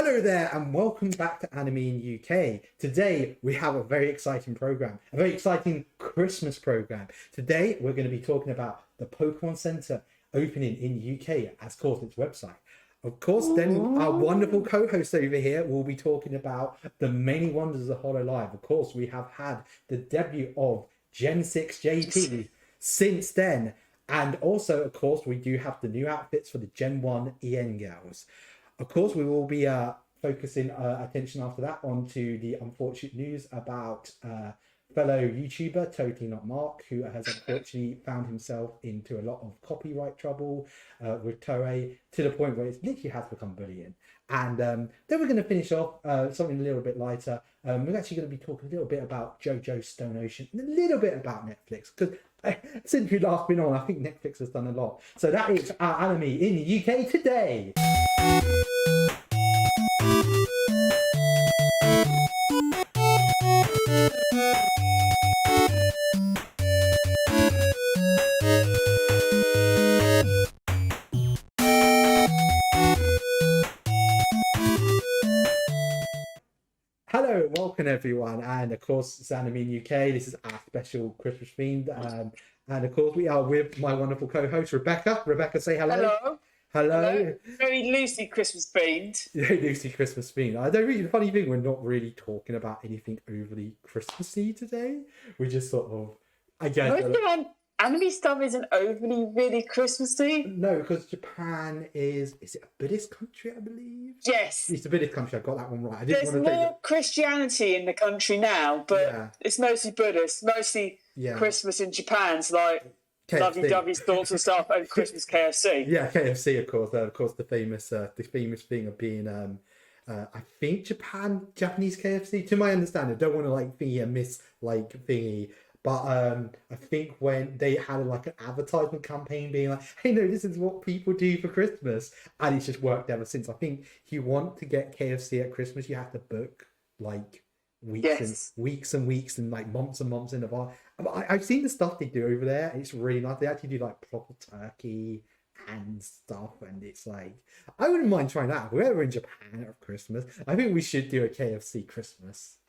Hello there and welcome back to Anime in UK. Today we have a very exciting program, a very exciting Christmas program. Today we're going to be talking about the Pokemon Center opening in UK as course its website. Of course, then our wonderful co-host over here will be talking about the many wonders of hololive. Of course, we have had the debut of Gen 6 JP since then. And also, of course, we do have the new outfits for the Gen 1 EN girls. Of course, we will be focusing attention after that onto the unfortunate news about fellow YouTuber, Totally Not Mark, who has unfortunately found himself into a lot of copyright trouble with toei to the point where it literally has become bullying. And then we're going to finish off something a little bit lighter. We're actually going to be talking a little bit about JoJo Stone Ocean and a little bit about Netflix, because since we last been on, I think Netflix has done a lot. So that is our anime in the UK today. Hello, welcome everyone, and of course it's Anime in UK. This is our special Christmas themed, and of course we are with my wonderful co-host Rebecca. Rebecca, say hello. Hello. Hello. Very loosely Christmas themed. Very loosely Christmas themed. I don't really. The funny thing, we're not really talking about anything overly Christmassy today. We just sort of, I guess. Anime stuff isn't overly really Christmassy. No, because Japan is it a Buddhist country, I believe? Yes. It's a Buddhist country, I got that one right. There's more Christianity in the country now, but it's mostly Buddhist, mostly Christmas in Japan's like lovey-dovey thoughts and stuff, and Christmas KFC. Yeah, KFC, of course, the famous thing of being I think Japanese KFC, to my understanding. I don't want to thingy, but I think when they had like an advertisement campaign being like, hey, no, this is what people do for Christmas. And it's just worked ever since. I think if you want to get KFC at Christmas, you have to book like weeks and weeks and like months and months in advance. I've seen the stuff they do over there. And it's really nice. They actually do like proper turkey and stuff. And it's like, I wouldn't mind trying that. If we're ever in Japan at Christmas, I think we should do a KFC Christmas.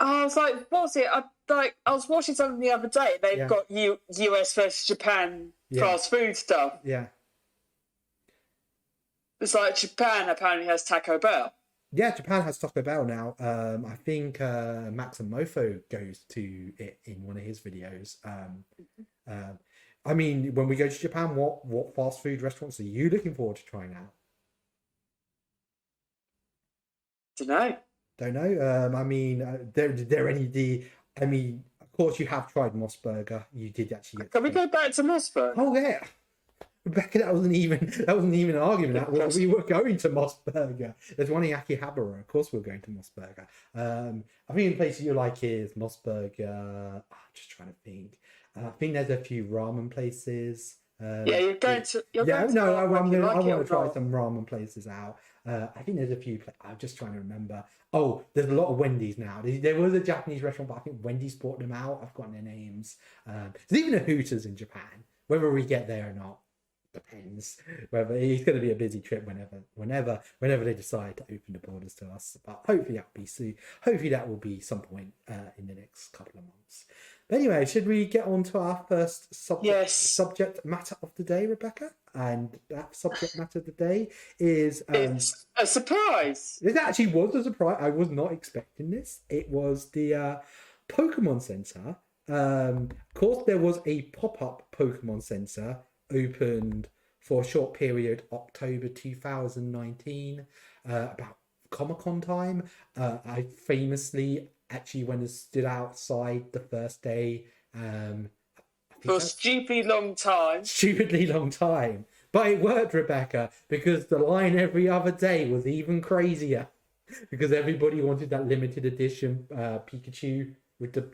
I was like, what was it? I was watching something the other day. They've got US versus Japan fast food stuff. Yeah. It's like Japan apparently has Taco Bell. Yeah, Japan has Taco Bell now. I think Max and Mofo goes to it in one of his videos. I mean, when we go to Japan, what fast food restaurants are you looking forward to trying out? Don't know. I mean, I mean, of course, you have tried Moss Burger. You did actually. Can we go back to Moss Burger? Oh yeah, Rebecca, that wasn't even an argument. We were going to Moss Burger. There's one in Akihabara. Of course, we're going to Moss Burger. I think the places you like is Moss Burger. I'm just trying to think. I think there's a few ramen places. You're going to. I want to try some ramen places out. I think there's a few. I'm just trying to remember. Oh, there's a lot of Wendy's now. There was a Japanese restaurant, but I think Wendy's bought them out. I've forgotten their names. There's even a Hooters in Japan. Whether we get there or not depends. Whether it's going to be a busy trip whenever they decide to open the borders to us. But hopefully that will be soon. Hopefully that will be some point in the next couple of months. But anyway, should we get on to our first subject matter of the day, Rebecca? And that subject matter of the day is... it's a surprise! It actually was a surprise. I was not expecting this. It was the Pokemon Center. Of course, there was a pop-up Pokemon Center opened for a short period, October 2019, about Comic-Con time. I famously actually went and stood outside the first day. For a stupidly long time. But it worked, Rebecca, because the line every other day was even crazier. Because everybody wanted that limited edition Pikachu with the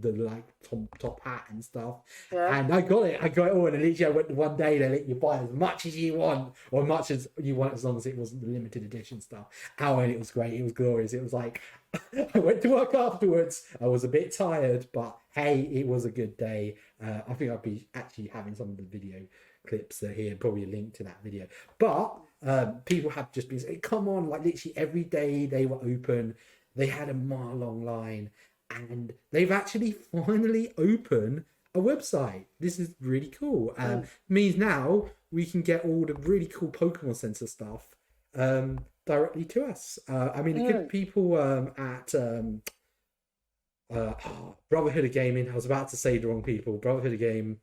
like top hat and stuff. And I got it all, and literally I went one day, they let you buy as much as you want, or much as you want, as long as it wasn't the limited edition stuff. And it was great, it was glorious. It was like I went to work afterwards, I was a bit tired, but hey, it was a good day. I think I'll be actually having some of the video clips here, probably a link to that video. But People have just been saying, come on, like literally every day they were open. They had a mile long line, and they've actually finally opened a website. This is really cool. Means now we can get all the really cool Pokemon Center stuff directly to us. I mean, the good people at Brotherhood of Gaming. I was about to say the wrong people. Brotherhood of Game.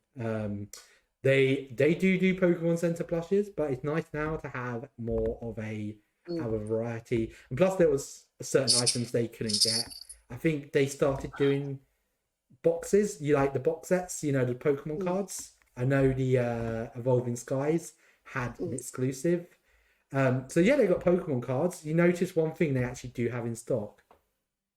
They do Pokemon Center plushes, but it's nice now to have more of a variety. And plus, there was certain items they couldn't get. I think they started doing boxes. You like the box sets, the Pokemon cards. I know the Evolving Skies had an exclusive. So yeah, they got Pokemon cards. You notice one thing they actually do have in stock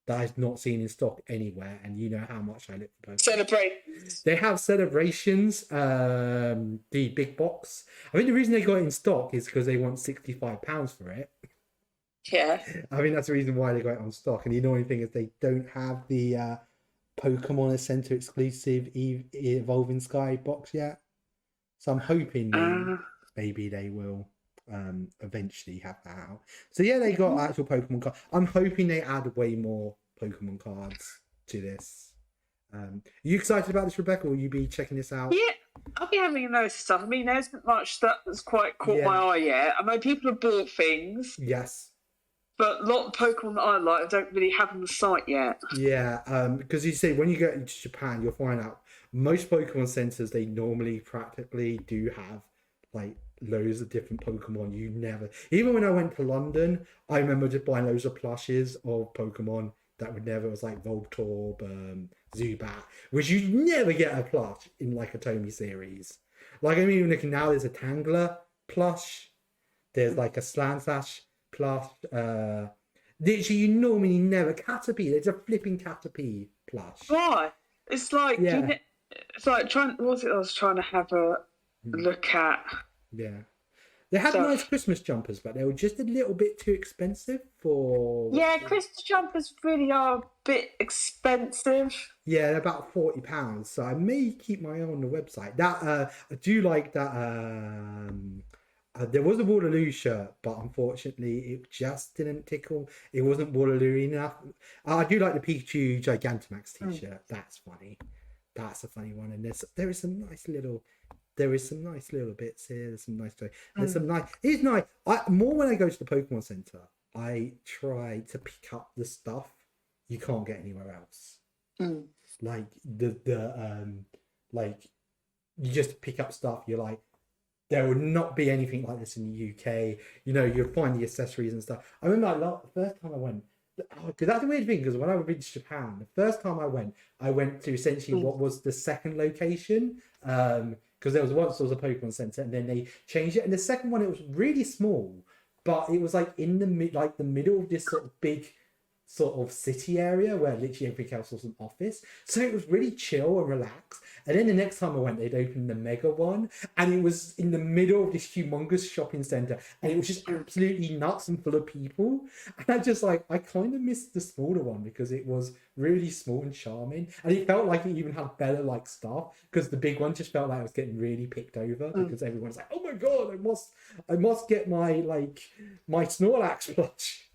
that I've not seen in stock anywhere, and you know how much I look for Pokemon. Celebrations. They have celebrations, the big box. I think the reason they got it in stock is because they want £65 for it. Yeah. I think that's the reason why they got it on stock. And the annoying thing is they don't have the Pokemon Center exclusive Evolving Sky box yet. So I'm hoping maybe they will eventually have that out. So yeah, they got actual Pokemon cards. I'm hoping they add way more Pokemon cards to this. Are you excited about this, Rebecca? Will you be checking this out? Yeah, I'll be having a notice stuff. I mean, there isn't much that's quite caught my eye yet. I mean, people have bought things. Yes. But a lot of Pokemon that I like, I don't really have on the site yet. Yeah, because you see, when you get into Japan, you'll find out most Pokemon centers, they normally practically do have like loads of different Pokemon. You never, even when I went to London, I remember just buying loads of plushes of Pokemon that would never, it was like Voltorb, Zubat, which you never get a plush in like a Toei series. Like, I mean, even looking now, there's a Tangler plush, there's like a Slansash plush, literally you normally never, Caterpie, there's a flipping Caterpie plush. Why? It's like, it's like what was it I was trying to have a look at? Yeah. They had nice Christmas jumpers, but they were just a little bit too expensive for... Yeah, Christmas jumpers really are a bit expensive. Yeah, they're about £40, so I may keep my eye on the website. That I do like that. There was a Waterloo shirt, but unfortunately it just didn't tickle. It wasn't Waterloo enough. I do like the Pikachu Gigantamax t-shirt. That's funny. That's a funny one. And there is some nice little bits here. There's some nice toys. There's some nice. It's nice. More when I go to the Pokemon Center, I try to pick up the stuff you can't get anywhere else. Like like you just pick up stuff. You're like, there would not be anything like this in the UK. You'll find the accessories and stuff. I remember the first time I went. Because that's a weird thing, because when I went to Japan, the first time I went to essentially what was the second location. Because there was a Pokemon Center, and then they changed it. And the second one, it was really small, but it was like in the middle of this sort of big sort of city area where literally everything else was an office. So it was really chill and relaxed. And then the next time I went, they'd opened the mega one, and it was in the middle of this humongous shopping center, and it was just absolutely nuts and full of people. And I kind of missed the smaller one because it was really small and charming, and it felt like it even had better like stuff, because the big one just felt like it was getting really picked over because everyone's like, oh my god, I must get my Snorlax plush.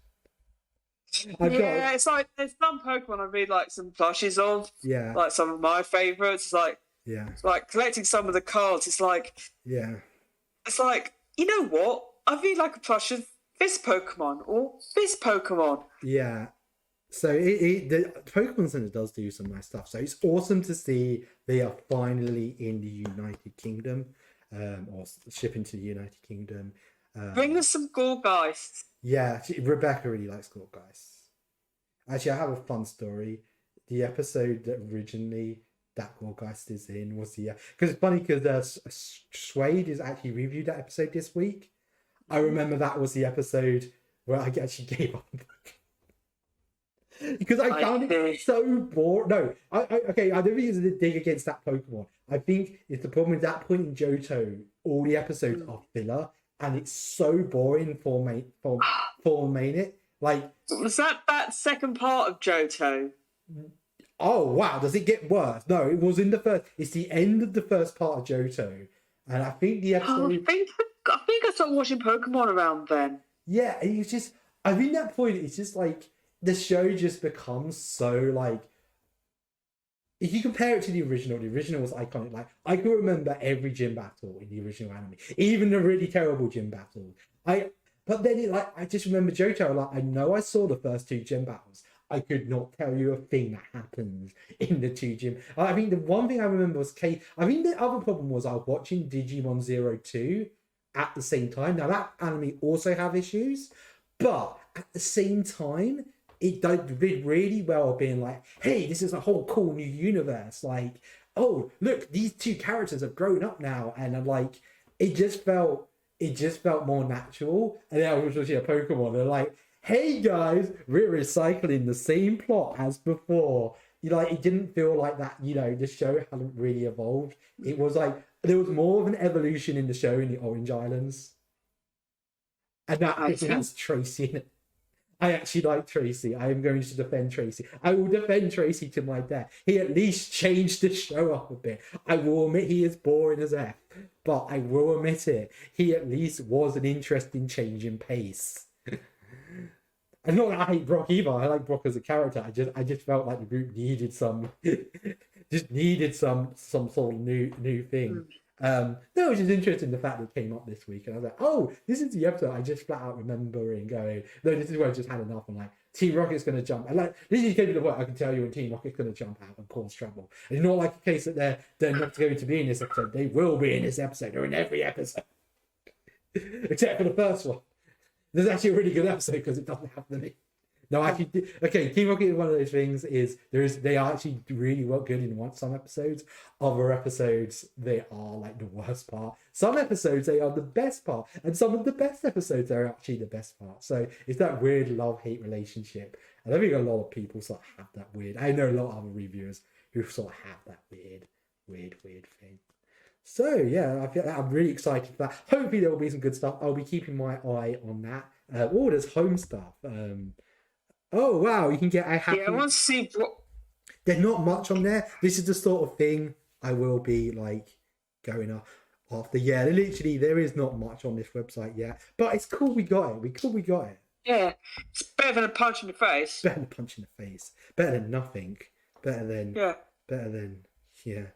It's like there's some Pokemon I really like some plushes of. Yeah. Like some of my favourites. It's like collecting some of the cards. It's like, it's like, you know what? I really like a plush of this Pokemon or this Pokemon. Yeah. So the Pokemon Center does do some nice stuff. So it's awesome to see they are finally in the United Kingdom, or shipping to the United Kingdom. Bring us some Gorgeist. Yeah, Rebecca really likes Gorgeist. Actually, I have a fun story. The episode that originally that Gorgeist is in was because it's funny because Suede has actually reviewed that episode this week. I remember that was the episode where I actually gave up. Because I found it so boring. No, I don't think it's a dig against that Pokemon. I think it's the problem at that point in Johto, all the episodes are filler, and it's so boring for it. Like, was that second part of Johto? Oh wow, does it get worse? No, it was in the first. It's the end of the first part of Johto, and I think the episode. I think I started watching Pokemon around then. Yeah, it's just, I think that point, it's just like, the show just becomes so like, if you compare it to the original was iconic. Like, I can remember every gym battle in the original anime, even the really terrible gym battles. But then I just remember JoJo. Like, I know I saw the first two gym battles. I could not tell you a thing that happens in the two gym. I think the one thing I remember was Kate. I think the other problem was I was watching Digimon Zero 2 at the same time. Now that anime also have issues, but at the same time, it did really well being like, hey, this is a whole cool new universe. Like, oh, look, these two characters have grown up now, and I'm like, it just felt more natural. And then I was watching a Pokemon, and like, hey guys, we're recycling the same plot as before. It didn't feel like that. The show hadn't really evolved. It was like there was more of an evolution in the show in the Orange Islands, and that has Tracy in it. I actually like Tracy. I am going to defend Tracy. I will defend Tracy to my death. He at least changed the show up a bit. I will admit he is boring as F, but I will admit it. He at least was an interesting change in pace. And not that I hate Brock either. I like Brock as a character. I just felt like the group needed some sort of new thing. No, it was just interesting the fact that it came up this week, and I was like, oh, this is the episode I just flat out remembering going, no, this is where I just had enough. I'm like, Team Rocket's going to jump. And like, this is the point I can tell you when Team Rocket's going to jump out and cause trouble. And it's not like a case that they're not going to be in this episode. They will be in this episode. They're in every episode. Except for the first one. There's actually a really good episode because it doesn't have them in. No, actually, okay, Team Rocket is one of those things they are actually really well good in some episodes. Other episodes, they are like the worst part. Some episodes, they are the best part. And some of the best episodes are actually the best part. So it's that weird love-hate relationship. And I think a lot of people sort of have that weird. I know a lot of other reviewers who sort of have that weird thing. So yeah, I'm really excited for that. Hopefully there will be some good stuff. I'll be keeping my eye on that. There's home stuff. Oh wow, you can get a happy. Yeah, I want to see. There's not much on there. This is the sort of thing I will be like going up after. Yeah, literally, there is not much on this website yet, but it's cool. We got it. Yeah, it's better than a punch in the face. Better than a punch in the face. Better than nothing. Better than yeah.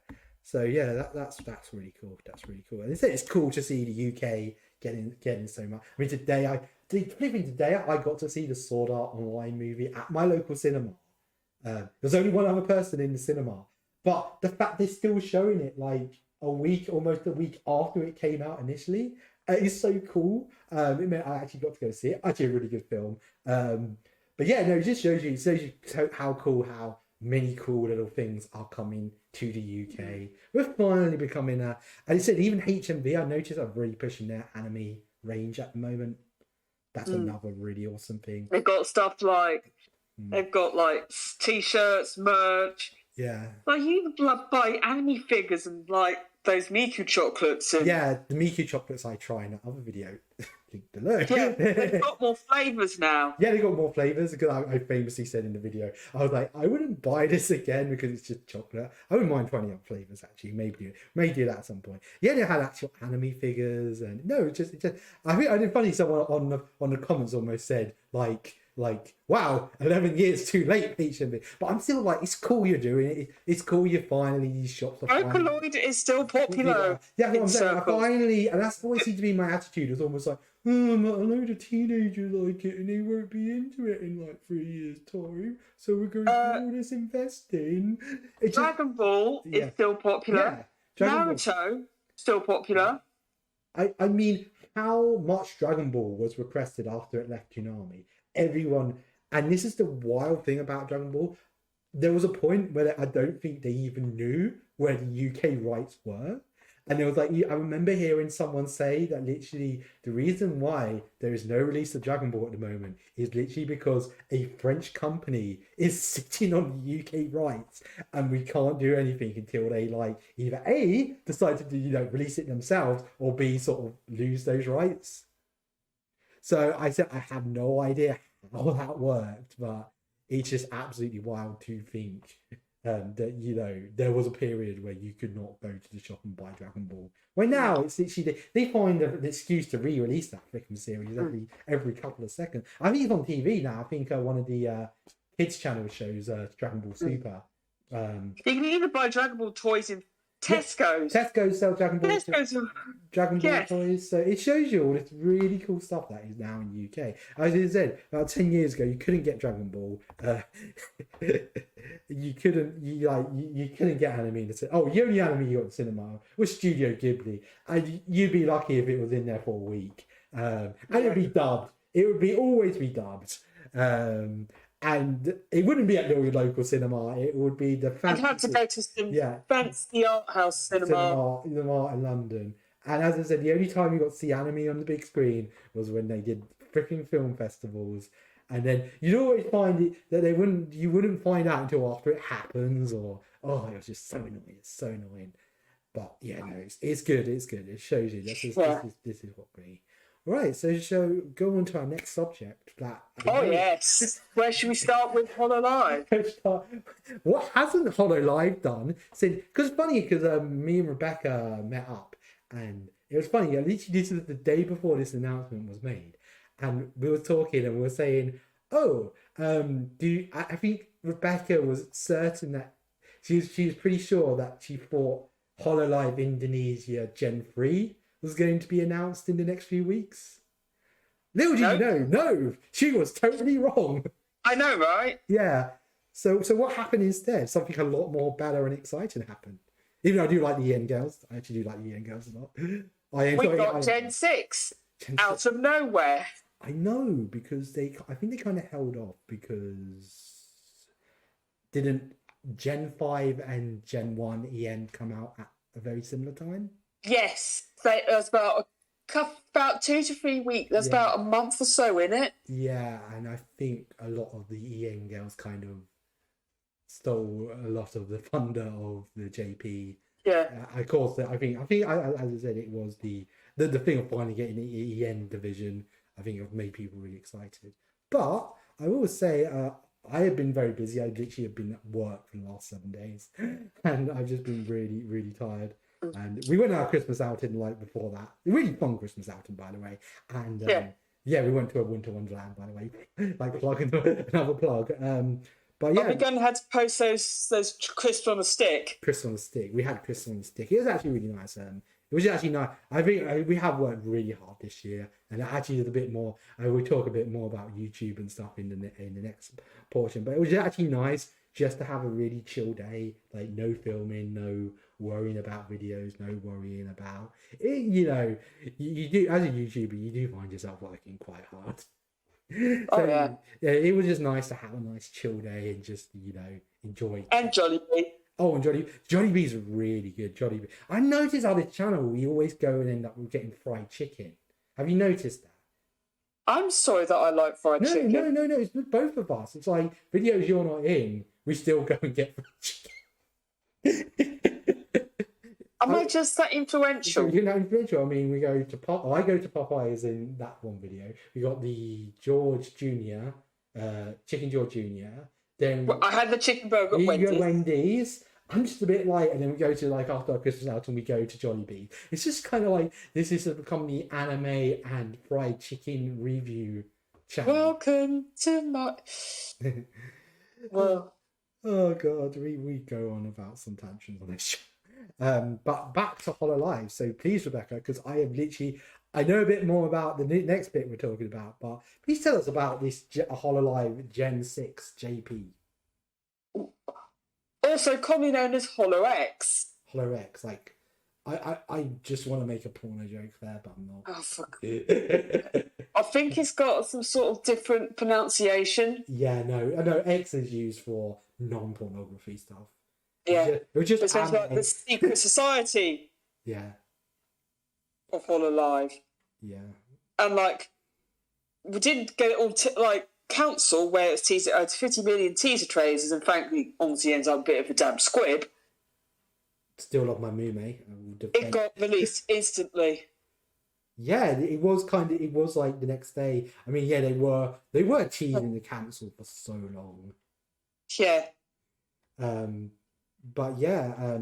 So yeah, that's really cool. That's really cool. And it's cool to see the UK getting so much. I mean, today I got to see the Sword Art Online movie at my local cinema. There's only one other person in the cinema, but the fact they're still showing it like almost a week after it came out initially, is so cool. It meant I actually got to go see it. Actually, a really good film. But yeah, no, it just shows you how many cool little things are coming to the UK. We're finally becoming and it said even HMV, I noticed, are really pushing their anime range at the moment. That's another really awesome thing. They've got stuff like they've got like t-shirts, merch. Yeah. Like you can buy anime figures and like those Miku chocolates. And... yeah, the Miku chocolates I try in another video. Link below. Yeah, they've got more flavours now. Yeah, they got more flavours because I famously said in the video, I was like, I wouldn't buy this again because it's just chocolate. I wouldn't mind trying out flavours actually. Maybe do that at some point. Yeah, they had actual anime figures and no, it's just I think I did funny. Someone on the comments almost said like wow, 11 years too late, HMV. But I'm still like, it's cool you're doing it. It's cool you're finally, these shops are Vocaloid is still popular. Yeah, what I'm saying. Finally, and that's always seemed to be my attitude. It's almost like, a load of teenagers like it and they won't be into it in like 3 years' time. So we're going to do all this investing. Dragon Ball is still popular. Yeah, Naruto, still popular. I mean, how much Dragon Ball was requested after it left Toonami? Everyone, and this is the wild thing about Dragon Ball, there was a point where I don't think they even knew where the UK rights were. And it was like, I remember hearing someone say that literally the reason why there is no release of Dragon Ball at the moment is literally because a French company is sitting on the UK rights and we can't do anything until they like either A, decide to do, release it themselves, or B, sort of lose those rights. So I said, I have no idea how that worked, but it's just absolutely wild to think that, you know, there was a period where you could not go to the shop and buy Dragon Ball. Well, now it's literally they find an excuse to re-release that freaking series every couple of seconds. I think it's on TV now. I think one of the kids channel shows Dragon Ball Super. You can even buy Dragon Ball toys in Tesco's. Yeah, Tesco sell Dragon Ball. Dragon Ball yes. toys. So it shows you all this really cool stuff that is now in the UK. As I said, about 10 years ago, you couldn't get Dragon Ball. You couldn't get anime in the cinema. Oh, the only anime you got in the cinema was Studio Ghibli, and you'd be lucky if it was in there for a week. And it'd be dubbed. It would always be dubbed. And it wouldn't be at your local cinema. It would be the fancy. I'd have to go to some fancy art house cinema in London. And as I said, the only time you got to see anime on the big screen was when they did freaking film festivals. And then you'd always find it that you wouldn't find out until after it happens, or it was just so annoying. It's so annoying. But yeah, no, it's good. It's good. It shows you this is what we. Right, so shall we go on to our next subject? Yes. Where should we start with hololive? What hasn't hololive done since? Because funny, me and Rebecca met up, and it was funny. Literally, this was the day before this announcement was made, and we were talking, and we were saying, I think Rebecca was certain that she was pretty sure that she thought hololive Indonesia Gen 3 was going to be announced in the next few weeks. Little did you know, no, she was totally wrong. I know, right? Yeah. So what happened instead? Something a lot more better and exciting happened. Even though I do like the EN girls. I actually do like the EN girls a lot. We got Gen 6 out of nowhere. I know, because I think they kind of held off because didn't Gen 5 and Gen 1 EN come out at a very similar time? Yes, it was about 2 to 3 weeks. There's about a month or so in it. Yeah, and I think a lot of the EN girls kind of stole a lot of the thunder of the JP. Yeah. Of course, I think as I said, it was the thing of finally getting the EN division. I think it made people really excited. But I will say, I have been very busy. I literally have been at work for the last 7 days, and I've just been really, really tired. And we went on our Christmas outing before that. A really fun Christmas outing, by the way. And we went to a Winter Wonderland, by the way. Plugging another plug. But yeah, we're going to have to post those crisps on a stick. Crisps on a stick. We had crisps on a stick. It was actually really nice. It was actually nice. I think we have worked really hard this year, and actually there's a bit more. We'll talk a bit more about YouTube and stuff in the next portion. But it was actually nice just to have a really chill day, no filming, no worrying about videos, no worrying about it. You know, you do, as a YouTuber, you do find yourself working quite hard. It was just nice to have a nice chill day and just, enjoy. And Jollibee. Oh, and Jollibee's really good. Jollibee. I noticed on this channel we always go and end up getting fried chicken. Have you noticed that? I'm sorry that I like fried chicken. No. It's with both of us. It's like videos you're not in, we still go and get fried chicken. Am I just that influential? You're not influential. I mean, I go to Popeyes in that one video. We got the George Jr., Chicken George Jr. Then I had the chicken burger at Wendy's. Go Wendy's. I'm just a bit light, and then we go to after our Christmas out, and we go to Jollibee. It's just kind of like this has become the anime and fried chicken review channel. Welcome to my. Well. Oh God, we go on about some tantrums on this show. But back to hololive. So please, Rebecca, because I know a bit more about the next bit we're talking about, but please tell us about this hololive Gen 6 JP. Also commonly known as HoloX. HoloX, I just want to make a porno joke there, but I'm not. Oh, fuck. I think it's got some sort of different pronunciation. Yeah, no, X is used for non-pornography stuff. Yeah, it was just like the secret society. Yeah. Of hololive. Yeah. And we didn't get it all council where it's teaser 50 million teaser trailers, and frankly, honestly ends up a bit of a damn squib. Still love my Mume. It got released instantly. Yeah, it was the next day. I mean, yeah, they were teasing the council for so long. Yeah. But yeah,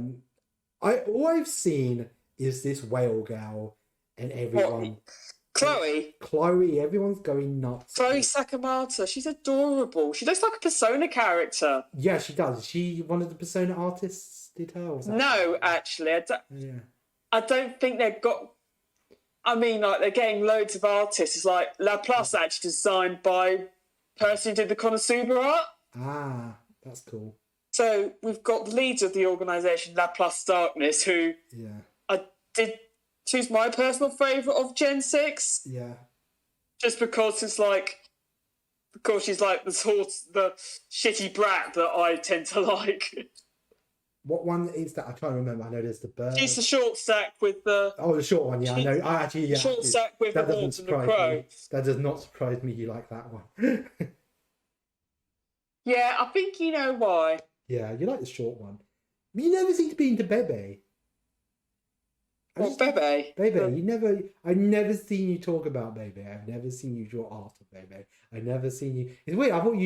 all I've seen is this whale girl and everyone. Chloe, everyone's going nuts. Chloe Sakamata, she's adorable. She looks like a Persona character. Yeah, she does. Is she one of the Persona artists did her? Or no, actually, I don't think they've got. I mean, like they're getting loads of artists. It's like Laplace actually designed by the person who did the Konosuba art. Ah, that's cool. So we've got the leader of the organisation, Laplace Darkness, who she's my personal favourite of Gen 6. Yeah. Just because she's like the shitty brat that I tend to like. What one is that? I can't remember. I know there's the bird. She's the short stack with the. Oh, the short one. Yeah, I know. I actually, yeah. Short stack with the wolf and the crow. That does not surprise me. You like that one? Yeah, I think you know why. Yeah, you like the short one. You never seem to be into Bebe. What, Bebe? Bebe, I've never seen you talk about Bebe. I've never seen you draw art of Bebe. I've never seen you. It's weird. I thought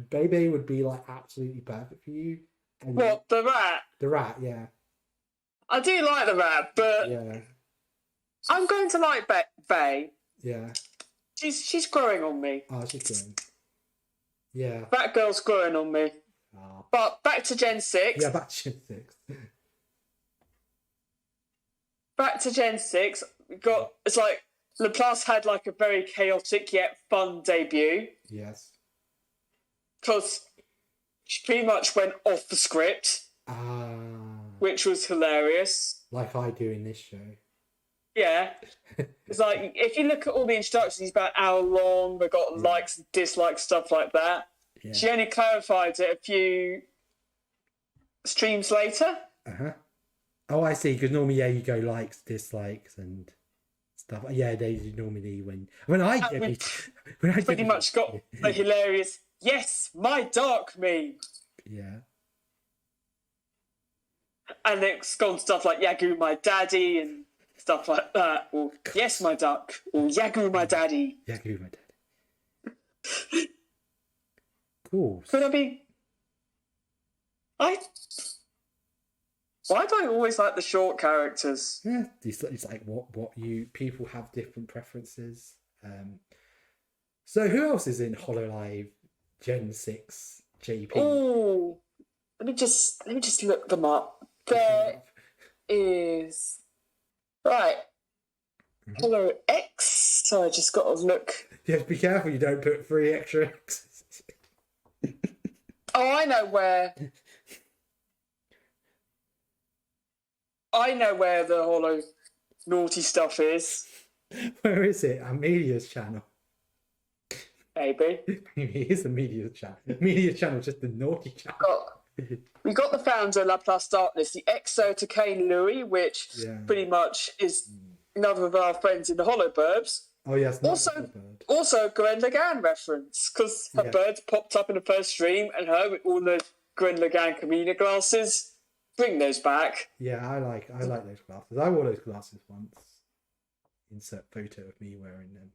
Bebe would be like absolutely perfect for you. And what, the rat? The rat, yeah. I do like the rat, but yeah, I'm going to like Bebe. Yeah. She's growing on me. Oh, she's growing. Yeah. That girl's growing on me. Oh. But back to Gen 6. Yeah, back to Gen 6. Back to Gen 6. It's like Laplace had like a very chaotic yet fun debut. Yes. Because she pretty much went off the script. Which was hilarious. Like I do in this show. Yeah. It's like, if you look at all the introductions, it's about an hour long. We've got likes and dislikes, stuff like that. Yeah. She only clarified it a few streams later. Oh, I see. Because normally, you go likes, dislikes, and stuff. Yeah, they normally when I pretty much got the hilarious "Yes, my dark" meme. Yeah. And it's gone stuff like Yagu, my daddy, and stuff like that. Or yes, my duck. Or Yagu, my daddy. Yagu, my daddy. Cool. Could I be? Why do I always like the short characters? Yeah, it's like what you people have different preferences. So who else is in hololive Gen 6 JP? Oh, let me just look them up. There is right. Hello X. So I just got to look. You have to be careful you don't put 3 extra X's. Oh, I know where the holo naughty stuff is. Where is it? Amelia's channel. Maybe. Maybe it is Amelia's channel. Amelia's channel is just the naughty channel. We got the founder, Laplace Darkness, the Exo to Kane Louis, which pretty much is another of our friends in the Holoburbs. Oh, yes. Also a Gwen Lagan reference, because her bird popped up in the first stream, and her with all the Gwen Lagan Camina glasses. Bring those back. Yeah, I like those glasses. I wore those glasses once. Insert photo of me wearing them.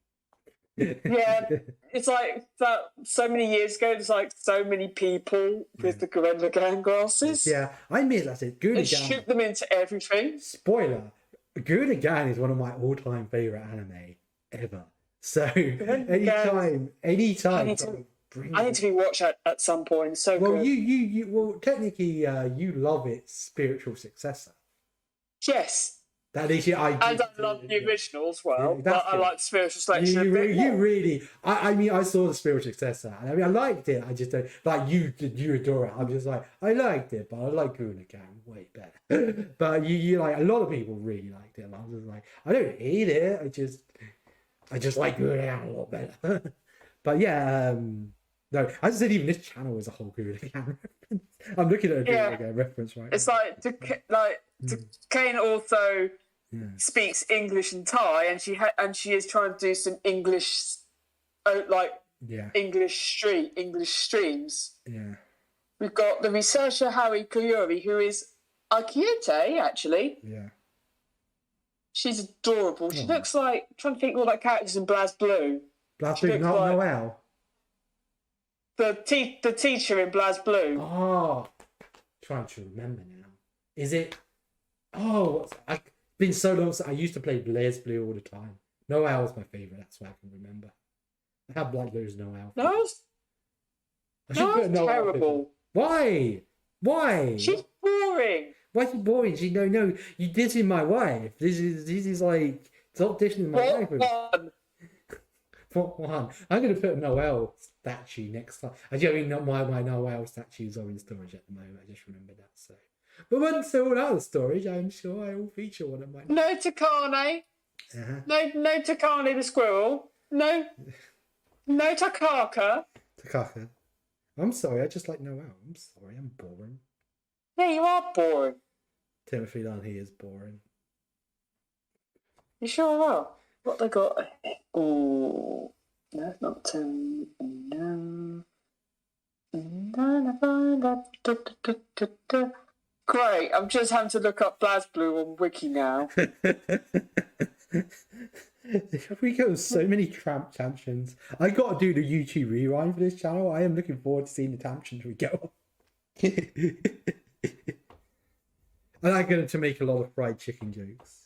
Yeah, it's like that. So many years ago, there's like so many people with the Gwen Lagan glasses. Yeah, I admit that's it. And shoot them into everything. Spoiler: Gwen Lagan is one of my all-time favorite anime ever. So anytime. I need to be watched at some point. So well, good. You technically you love its spiritual successor. Yes. That is, I love the original as well, but I like the spiritual selection. You really, I mean, I saw the spiritual successor, and I mean, I liked it. I just don't like you adore it. I'm just like, I liked it, but I like Gurren way better. But you like a lot of people really liked it. And I was just like, I don't hate it. I just like Gurren a lot better. But yeah, no, I just said even this channel is a whole Gurren reference. I'm looking at a Gurren reference right It's now. like Kane also speaks English and Thai, and she is trying to do some English, English streams. Yeah. We've got the researcher Harry Koyori, who is Akiyete, actually. Yeah. She's adorable. She looks like, I'm trying to think of all that characters in BlazBlue. BlazBlue, not like Noelle. The teacher in BlazBlue. Oh, trying to remember now. Is it? Oh, it's been so long since I used to play Blaze Blue all the time. Noelle was my favorite. That's what I can remember. I have like those Noelle. Noelle's terrible. Why? Why? She's boring. Why is she boring? She no. You dissing my wife. This is like stop dissing my wife. What one? I'm gonna put a Noelle statue next time. I mean, not my Noelle statues are in storage at the moment. I just remember that. So, but once they're all out of storage, I'm sure I will feature one of mine. No Takane. No Takane the squirrel. No Takaka. Takaka. I'm sorry. I just like Noelle. I'm sorry. I'm boring. Yeah, you are boring. Timothy Leahy is boring. You sure are. What they got? Oh, no, not Tim. No. Great. I'm just having to look up BlazBlue on Wiki now. We go so many tangents. I got to do the YouTube rewind for this channel. I am looking forward to seeing the tangents we go on. And I'm going to make a lot of fried chicken jokes.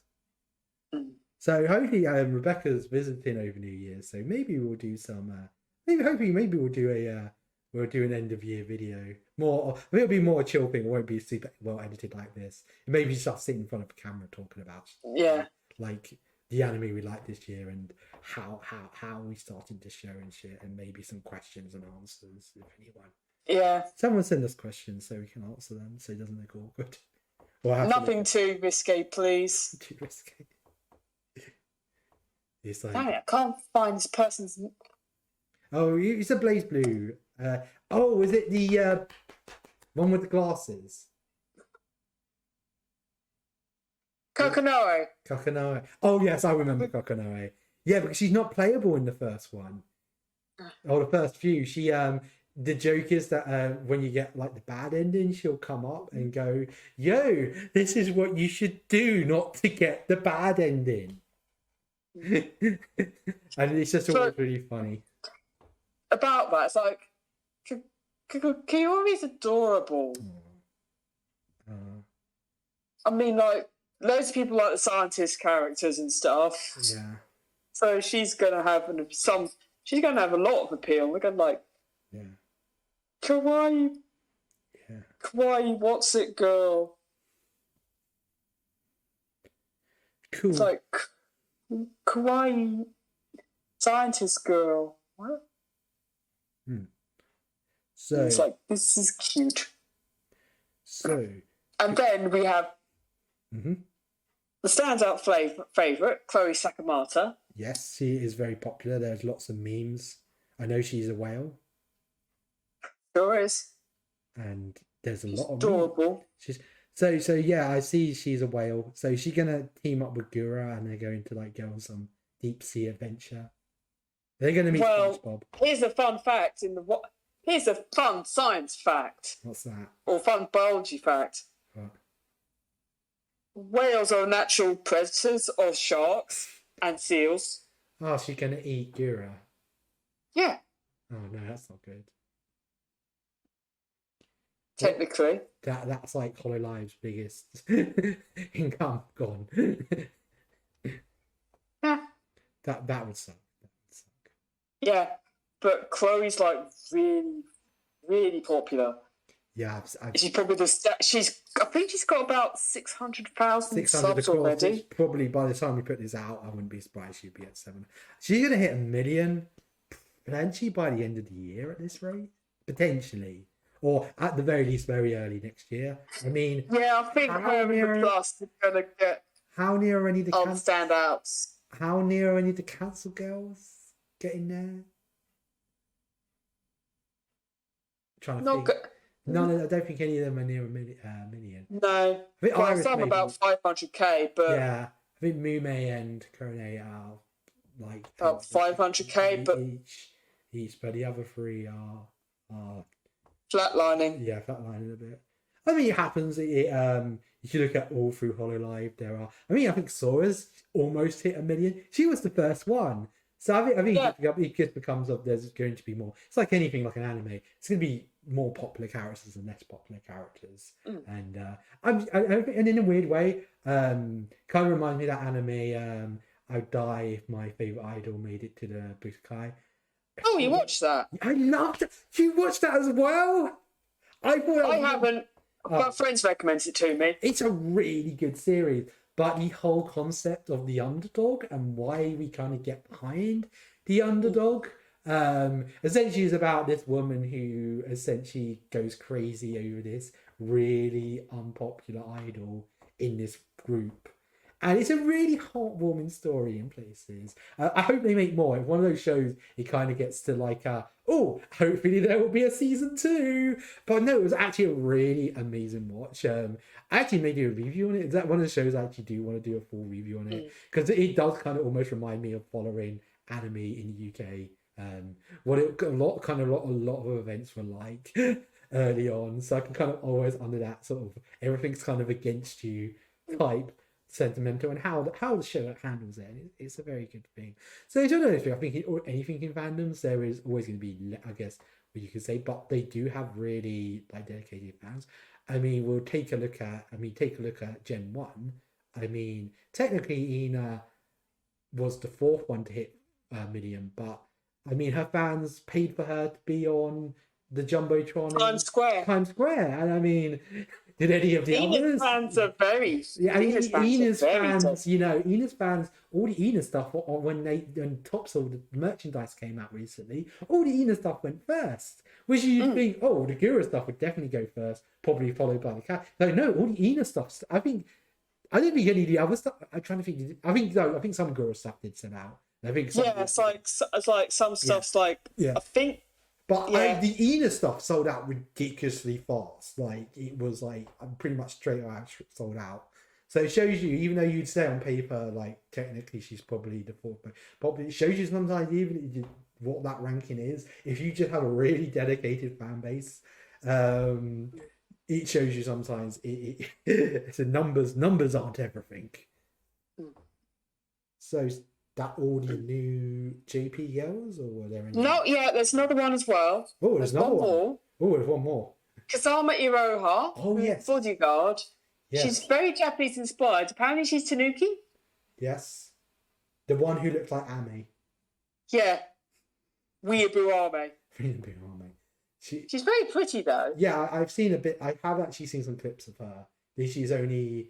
So hopefully Rebecca's visiting over New Year's, so maybe we'll do some maybe we'll do an end of year video. It'll be more chill thing. It won't be super well edited like this. Maybe just sitting in front of a camera talking about like the anime we liked this year and how we started the show and shit, and maybe some questions and answers if anyone. Yeah. Someone send us questions so we can answer them so it doesn't look awkward. Nothing too risque, please. Too risque. It's like, dang it, I can't find this person's. Oh, you said Blaze Blue. Oh, is it the one with the glasses? Kokonoe. Kokonoe. Oh yes, I remember Kokonoe. Yeah, because she's not playable in the first one. Or the first few. She the joke is that when you get like the bad ending, she'll come up and go, "Yo, this is what you should do not to get the bad ending." And it's just always really funny. About that, it's like Kiyomi is adorable. I mean, like loads of people like the scientist characters and stuff. Yeah. So she's gonna have She's gonna have a lot of appeal. We're gonna like. Yeah. Kawaii. Yeah. Kawaii, what's it, girl? Cool. It's like. Kawaii scientist girl. What? So it's like, this is cute. So and then we have the standout favourite, Chloe Sakamata. Yes, she is very popular. There's lots of memes. I know she's a whale. Sure is. And there's a lot of adorable. So yeah, I see she's a whale. So is she gonna team up with Gura and they're going to like go on some deep sea adventure? They're gonna meet SpongeBob. Here's a fun fact here's a fun science fact. What's that? Or fun biology fact. What? Whales are natural predators of sharks and seals. Oh, she's gonna eat Gura. Yeah. Oh no, that's not good. Technically. That's like hololive's biggest income gone. Yeah. That would suck. Yeah, but Chloe's like really, really popular. Yeah, she's probably I think she's got about 600,000 subs already. Probably by the time we put this out, I wouldn't be surprised she'd be at 7. She's gonna hit 1 million, potentially by the end of the year at this rate, potentially. Or at the very least, very early next year. I mean, yeah, I think the Plus is gonna get. How near are any of the standouts? How near are any of the cancel girls getting there? Trying to think. No, I don't think any of them are near a million. No, some about 500k, but yeah, I think Mume and Kone are like about 500k, but each, but the other 3 are flatlining. Yeah, flatlining a bit. I mean, it happens. If you look at all through hololive, there are. I mean, I think Sora's almost hit 1 million. She was the first one. So it just becomes of there's going to be more. It's like anything, like an anime. It's going to be more popular characters and less popular characters. And and in a weird way, kind of reminds me of that anime. I'd die if my favorite idol made it to the Budokai. Oh, you watched that? I loved it. You watched that as well? I haven't, but friends recommended it to me. It's a really good series, but the whole concept of the underdog and why we kind of get behind the underdog, essentially is about this woman who essentially goes crazy over this really unpopular idol in this group. And it's a really heartwarming story in places. I hope they make more. It's one of those shows, it kind of gets to like, hopefully there will be a season 2. But no, it was actually a really amazing watch. I actually made a review on it. Is that one of the shows I actually do want to do a full review on it? Because it does kind of almost remind me of following anime in the UK. A lot of events were like early on. So I can kind of always under that sort of everything's kind of against you type sentimental, and how the show handles it. It's a very good thing. So I don't know anything. I think anything in fandoms, there is always going to be, I guess, what you could say, but they do have really like dedicated fans. I mean, we'll take a look at Gen 1. I mean, technically Ina was the 4th one to hit a million, but I mean, her fans paid for her to be on the Jumbotron Times Square, and I mean, did any of the others? Fans are very. Yeah, I mean, Ina's fans, Ina's fans, all the Ina stuff when Top Soul the merchandise came out recently, all the Ina stuff went first. Which you'd think, the Gura stuff would definitely go first, probably followed by the cat. No, all the Ina stuff. I don't think any of the other stuff. I'm trying to think. I think some Gura stuff did sell out. I think it's like some stuff's I think. But the Ina stuff sold out ridiculously fast. Like, it was like, I'm pretty much straight out sold out. So it shows you, even though you'd say on paper, like, technically she's probably the 4th, but it shows you sometimes even what that ranking is. If you just have a really dedicated fan base, it shows you sometimes it's the numbers aren't everything. So that all the new JP girls, or were there any? No, there's another one as well. Oh, there's another one more. Oh, there's one more. Kasama Iroha. Oh, yes. Bodyguard. Yes. She's very Japanese inspired. Apparently she's Tanuki. Yes. The one who looks like Ame. Yeah. Weeaboo Ame. She's very pretty though. Yeah, I've seen a bit. I have actually seen some clips of her. She's only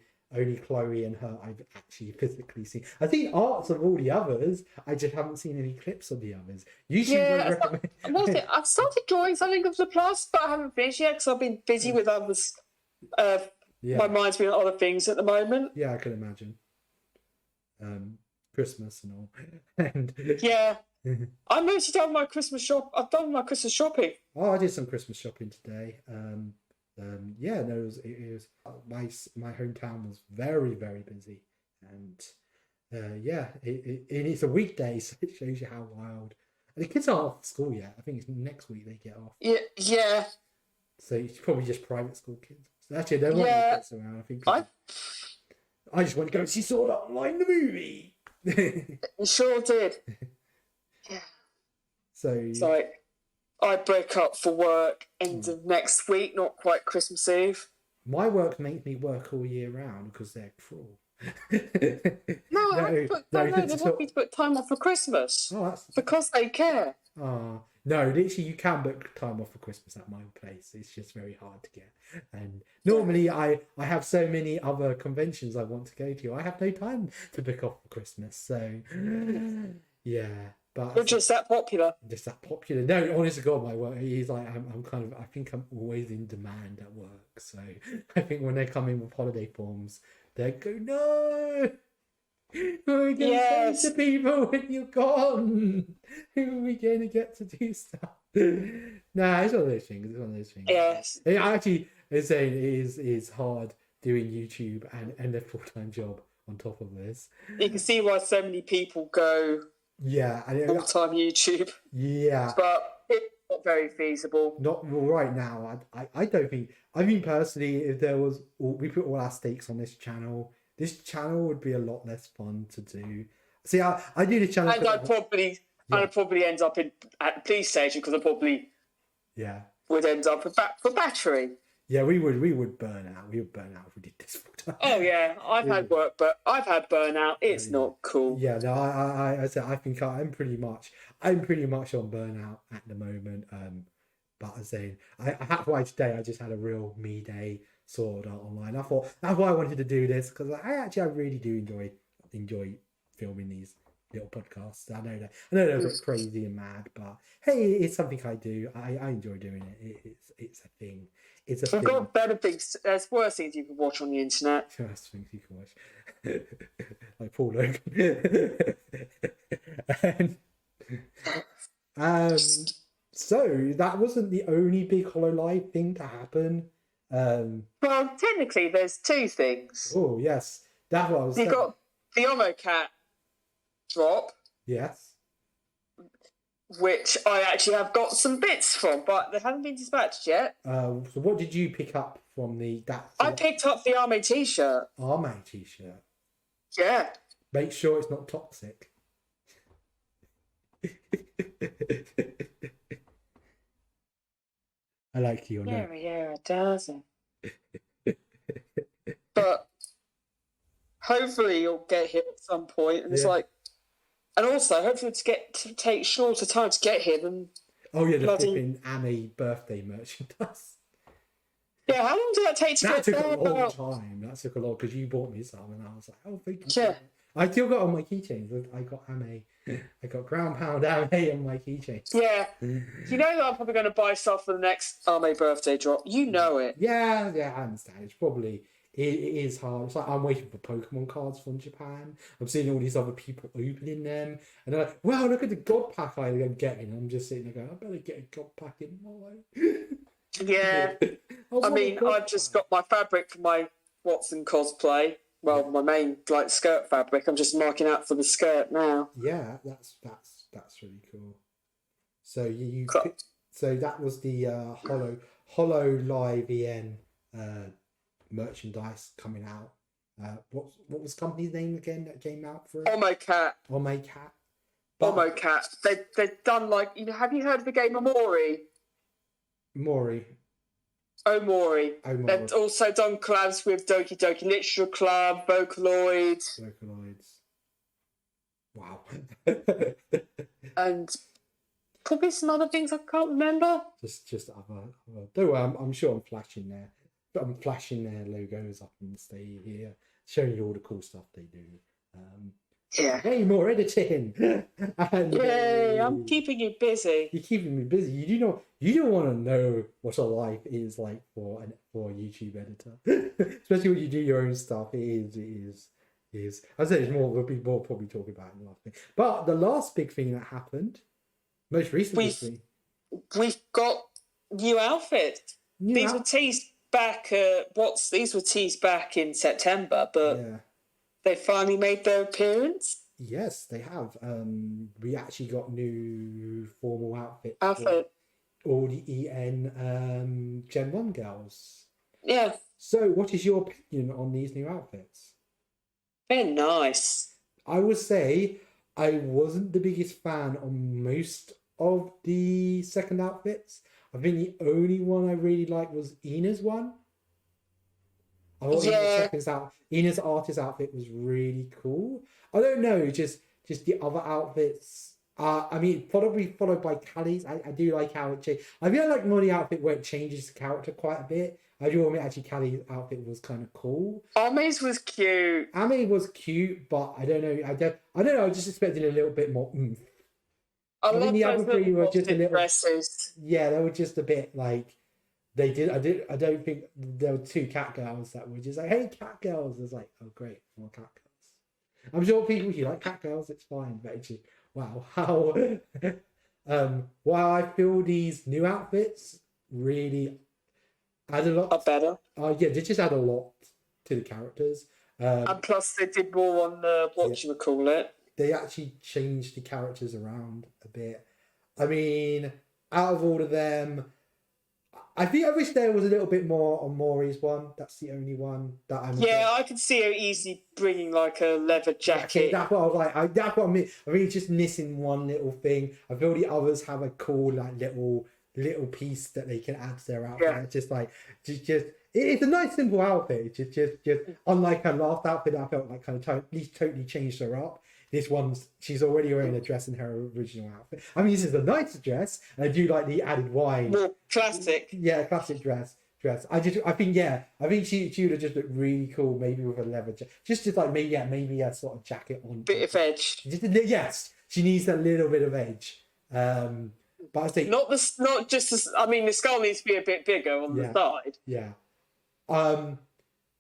Chloe and her I've actually physically seen. I think arts of all the others, I just haven't seen any clips of the others. I've started drawing something of the plus, but I haven't finished yet because I've been busy with others. My mind's been on other things at the moment. Yeah, I can imagine. Christmas and all. And I'm mostly done my Christmas shop. I've done my Christmas shopping. Oh, I did some Christmas shopping today. It was my hometown was very, very busy, and it's a weekday, so it shows you how wild. And the kids aren't off school yet. I think it's next week they get off. Yeah. So it's probably just private school kids. So actually, there weren't any kids around. I think I just went to go see Sword Art Online the movie. You sure did. Yeah. So it's like, I break up for work end of next week, not quite Christmas Eve. My work makes me work all year round because they're cruel. They want me to put time off for Christmas. Because they care. No, literally you can book time off for Christmas at my place. It's just very hard to get. And normally I have so many other conventions I want to go to. I have no time to book off for Christmas. So yeah. But you're just that popular. No, honestly, God, my work. He's like, I think I'm always in demand at work. So I think when they come in with holiday forms, they go, no, who are we going to say to people when you're gone? Who are we going to get to do stuff? Nah, it's one of those things. Yes. It actually, it's saying it is hard doing YouTube and a full-time job on top of this. You can see why so many people go. Yeah, full-time YouTube. Yeah, but it's not very feasible. Not right now. I don't think. I mean, personally, if there was, we put all our stakes on this channel would be a lot less fun to do. See, I do the channel. And I'd probably end up at the police station because I probably would end up for battery. Yeah, we would burn out. We would burn out if we did this full time. Oh yeah, I've had burnout. It's not cool. Yeah, no, I think I'm pretty much on burnout at the moment. But I was saying, that's why today I just had a real me day sort of online. I thought that's why I wanted to do this, because I really do enjoy filming these little podcasts. I know they're a bit crazy and mad, but hey, it's something I do. I enjoy doing it. It's a thing. We've got better things. There's worse things you can watch on the internet. Worse things you can watch, like Paul Logan. So that wasn't the only big hololive thing to happen. Well, technically, there's two things. Oh yes, that was. You got the Omocat drop. Yes. Which I actually have got some bits from, but they haven't been dispatched yet. So what did you pick up from I picked up the Army t-shirt. Army t-shirt? Yeah. Make sure it's not toxic. I like you. Yeah, it doesn't. But hopefully you'll get here at some point, and it's like, and also hopefully to take shorter time to get here than. Oh yeah, the flipping Amy birthday merchandise. Yeah, how long did that take to get there? That took a long time. That took a lot because you bought me some, and I was like, oh, thank you. Yeah. I still got on my keychains. I got Ame. I got ground pound Ame on my keychains. Yeah. You know that I'm probably going to buy stuff for the next Ame birthday drop. You know it. Yeah, I understand. It's probably it is hard. It's like I'm waiting for Pokemon cards from Japan. I'm seeing all these other people opening them, and they're like, "Wow, look at the God Pack I'm getting." I'm just sitting there going, "I better get a God Pack in my life." Yeah. I mean, I've just got my fabric for my Watson cosplay. Well, my main skirt fabric. I'm just marking out for the skirt now. Yeah, that's really cool. So so that was the hololive EN merchandise coming out. What was the company's name again that came out for it? Omocat. Omocat. They've done have you heard of the game Omori? Omori. They've also done collabs with Doki Doki Literature Club, Vocaloid. Wow. And probably some other things I can't remember. Just other. Don't worry, I'm sure I'm flashing there. But I'm flashing their logos up and stay here, showing you all the cool stuff they do. Yeah. Hey, more editing. And, yay! I'm keeping you busy. You're keeping me busy. You don't want to know what a life is like for a YouTube editor, especially when you do your own stuff. It is. I say it's more. We'll be more probably talking about it in the last thing. But the last big thing that happened, most recently, we've got new outfits. These were teased back. These were teased back in September, but they finally made their appearance. Yes, they have. We actually got new formal outfits. All the EN Gen 1 girls. Yeah. So, what is your opinion on these new outfits? They're nice. I would say I wasn't the biggest fan on most of the second outfits. I think the only one I really liked was Ina's one. I thought Ina's artist outfit was really cool. I don't know, just the other outfits. Probably followed by Callie's. I do like how it changed. I feel like more the outfit where it changes the character quite a bit. I do admit actually Callie's outfit was kind of cool. Ame's was cute. Ame was cute, but I don't know. I don't know. I was just expecting a little bit more oomph. I love the other three were just a little dresses. Yeah, they were just a bit like they did. I don't think there were two cat girls that were just like, "Hey, cat girls." It's like, oh great, more cat girls. I'm sure people who like cat girls, it's fine, but it's just, wow, how while I feel these new outfits really add a lot. Are better. They just add a lot to the characters. And plus, they did more on the whatchamacallit. They actually changed the characters around a bit. I mean, out of all of them, I think I wish there was a little bit more on Maury's one. That's the only one that I'm. Yeah, I could see her easily bringing like a leather jacket. That's what I was like. That's what I mean. I mean, just missing one little thing. I feel the others have a cool like little piece that they can add to their outfit. Yeah. It's just like it's a nice simple outfit. It's just unlike her last outfit, I felt like kind of at least totally changed her up. This one's she's already wearing a dress in her original outfit. I mean, this is a nice dress, and I do like the added wine. More classic. Yeah, classic dress. I think she would have just looked really cool, maybe with a leather jacket. Just like maybe a sort of jacket on. Bit of edge. Yes, she needs a little bit of edge. But I think not just the. I mean, the skull needs to be a bit bigger on the side. Yeah.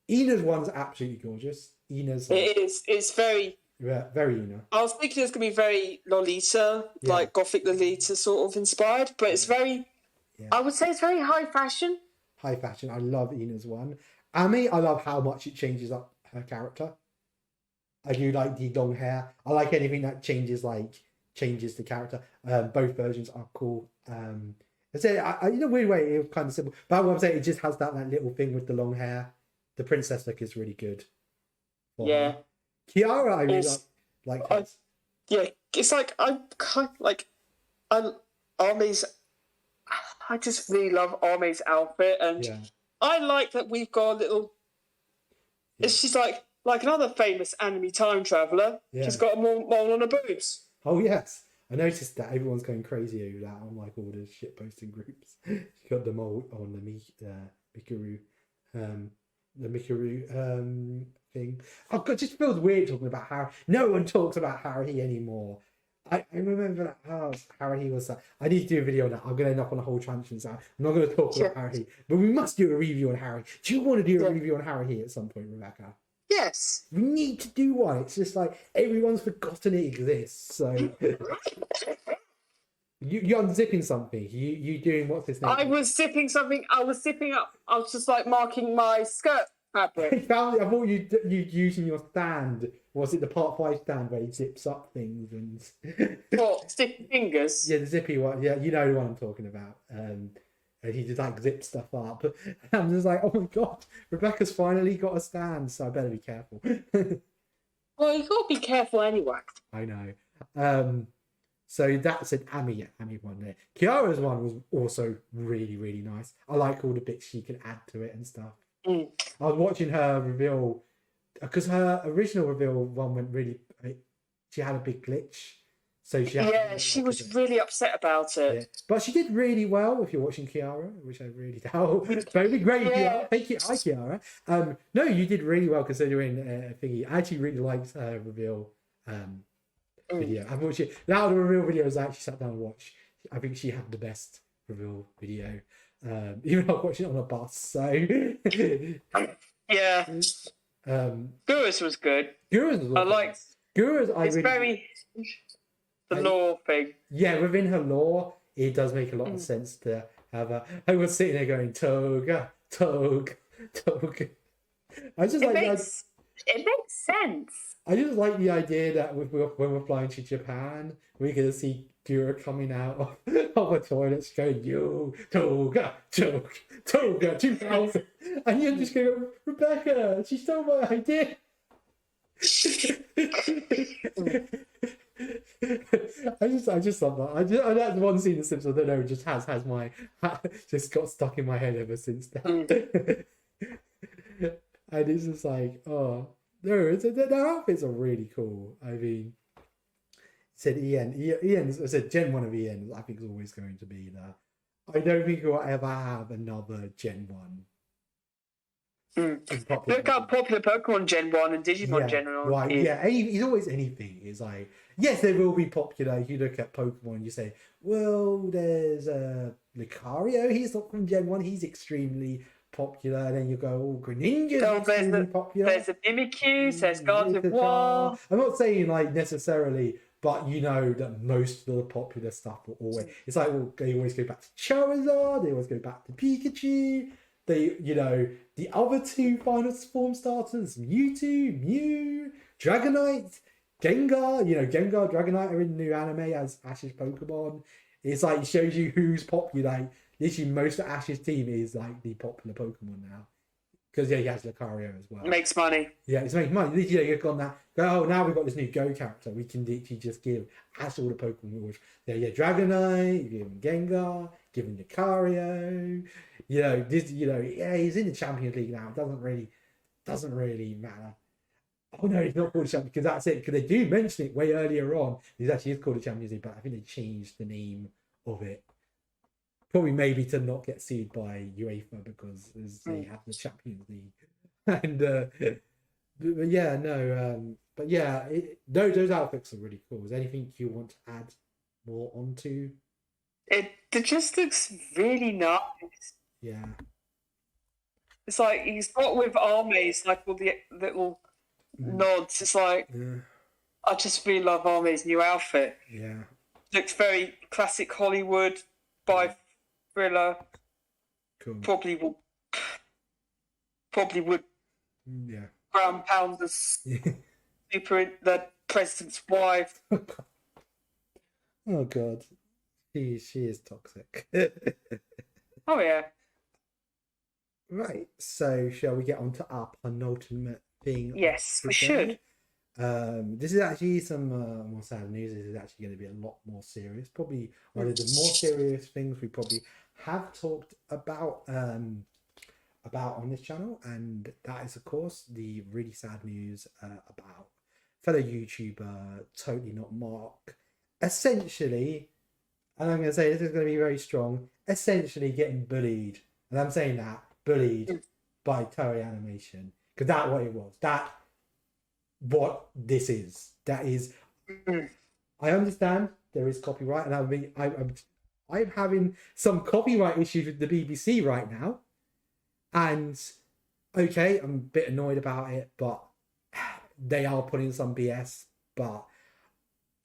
Ina's one's absolutely gorgeous. Ina's. It is. It's very. Yeah, very Ina. I was thinking it's gonna be very Lolita, like Gothic Lolita sort of inspired, but it's very. Yeah. I would say it's very high fashion. High fashion. I love Ina's one. Ami, I love how much it changes up her character. I do like the long hair. I like anything that changes the character. Both versions are cool. I say, in a weird way, it was kind of simple. But what I'm saying, it just has that little thing with the long hair. The princess look is really good. Yeah. Kiara, I really like. Yeah, it's like Army's. I just really love Army's outfit, and I like that we've got a little. Yeah. She's like another famous anime time traveler. Yeah. She's got a mole on her boobs. Oh yes, I noticed that everyone's going crazy over that on like all the shit posting groups. She got the mole on the Mikuru thing. Oh god, it just feels weird talking about Harry. No one talks about Harry anymore. I remember that Harry was. I need to do a video on that. I'm going to end up on a whole tangent. I'm not going to talk about Harry, but we must do a review on Harry. Do you want to do a review on Harry at some point, Rebecca? Yes. We need to do one. It's just like everyone's forgotten it exists. So you're unzipping something. You doing what's his name? I was zipping something. I was zipping up. I was just like marking my skirt fabric. I thought you using your stand. Was it the Part 5 stand where he zips up things and what, sticky fingers? Yeah, the zippy one. Yeah, you know the one I'm talking about. And he just like zip stuff up. I'm just like, oh my god, Rebecca's finally got a stand, so I better be careful. Well, you got to be careful anyway. I know. So that's an Ami one there. Kiara's one was also really, really nice. I like all the bits she can add to it and stuff. I was watching her reveal because her original reveal one went really. She had a big glitch, so she was really upset about it. Yeah. But she did really well. If you're watching Kiara, which I really doubt, very great. Kiara. Thank you, hi Kiara. No, you did really well considering thingy. I actually really liked her reveal video. I've watched it. Now the reveal videos I actually sat down and watched. I think she had the best reveal video. Even though I watched it on a bus, so yeah. Guru's was good. Guru's was I liked Guru's. It's very the lore thing. Yeah, within her lore, it does make a lot of sense to have her. I was sitting there going Toga. I just it makes sense. I just like the idea that when we're flying to Japan, we're going to see Gura coming out of a toilet going, yo, Toga 2000. And you're just going, Rebecca, she stole my idea. I just love that. That's one scene in Simpsons, I don't know, just has my just got stuck in my head ever since then. And it's just like, oh. No, their outfits are really cool. I mean, said Ian said Gen 1 of Ian, I think is always going to be there. I don't think we'll ever have another Gen 1. Look how popular Pokemon Gen 1 and Digimon Gen 1 right, is. Yeah, he's always anything. It's like, yes, they will be popular. If you look at Pokemon and you say, well, there's Lucario, he's not from Gen 1, he's extremely popular, and then you go, oh, Greninja's extremely popular. There's the Mimikyu, there's Gardevoir. I'm not saying like necessarily, but you know that most of the popular stuff will always. It's like, well, they always go back to Charizard. They always go back to Pikachu. They, you know, the other two final form starters, Mewtwo, Mew, Dragonite, Gengar. You know, Gengar, Dragonite are in the new anime as Ash's Pokemon. It's like it shows you who's popular. literally most of Ash's team is like the popular Pokemon now. Because he has Lucario as well. Makes money. Yeah, it's making money. Literally, you've gone that. Oh, now we've got this new Go character. We can literally just give Ash all the Pokemon. Dragonite, give him Gengar, give him Lucario. He's in the Champions League now. It doesn't really matter. Oh no, it's not called the Champions because that's it. Because they do mention it way earlier on. It actually is called the Champions League, but I think they changed the name of it. Probably maybe to not get sued by UEFA because they have the Champions League. And those outfits are really cool. Is there anything you want to add more onto? It just looks really nice. Yeah. It's like he's got with Armies, like all the little nods. It's like I just really love Army's new outfit. Yeah. Looks very classic Hollywood by Thriller. Cool. Probably would. Yeah. Ground pounders. Super the president's wife. Oh god. She is toxic. Oh yeah. Right. So shall we get on to our penultimate thing? Yes, we should. This is actually some more sad news. This is actually going to be a lot more serious. Probably one of the more serious things we probably have talked about on this channel, and that is of course the really sad news about fellow YouTuber Totally Not Mark, essentially, and I'm going to say this is going to be very strong, essentially getting bullied, and I'm saying that bullied by Toei Animation, because that's what it was. What this is. That is, I understand there is copyright, and I'm having some copyright issues with the BBC right now, and okay, I'm a bit annoyed about it, but they are putting some BS. But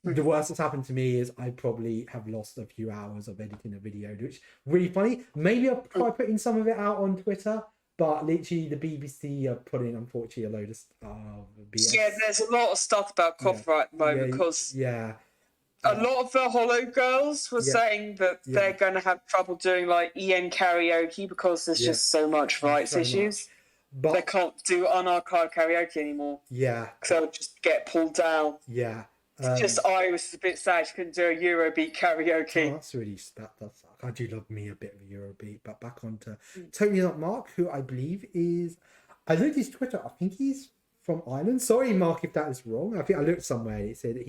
the worst that's happened to me is I probably have lost a few hours of editing a video, which is really funny. Maybe I'll try putting some of it out on Twitter. But literally, the BBC are putting, unfortunately, a load of BS. Yeah, there's a lot of stuff about copyright at the moment because a lot of the Hollow girls were saying that they're going to have trouble doing like EN karaoke because there's just so much rights issues. But they can't do unarchived karaoke anymore. Yeah. So it'll just get pulled down. Yeah. I was a bit sad she couldn't do a Eurobeat karaoke. Oh, that's really that's I do love me a bit of Eurobeat. But back on to Totally Not Mark, who I believe is, I looked his Twitter. I think he's from Ireland. Sorry, Mark, if that is wrong. I think I looked somewhere. It said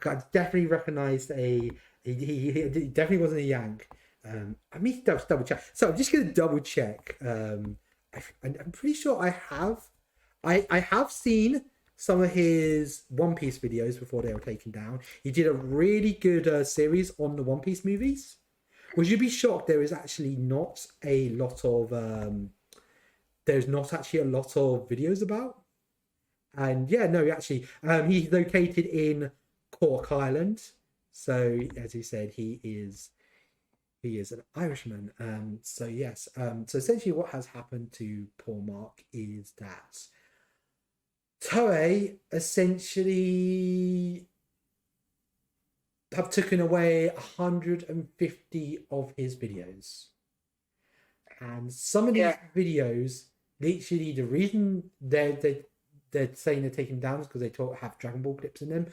I definitely recognised he definitely wasn't a Yank. I need to double check. So I'm just going to double check. I'm pretty sure I have seen some of his One Piece videos before they were taken down. He did a really good series on the One Piece movies. Would you be shocked there is actually not a lot of there's not actually a lot of videos about? And yeah, no, actually, he's located in Cork Island. So as he said, he is an Irishman. So yes. So essentially what has happened to poor Mark is that Toei essentially have taken away 150 of his videos. And some of these videos, literally the reason they're saying they're taking them down is because they have Dragon Ball clips in them.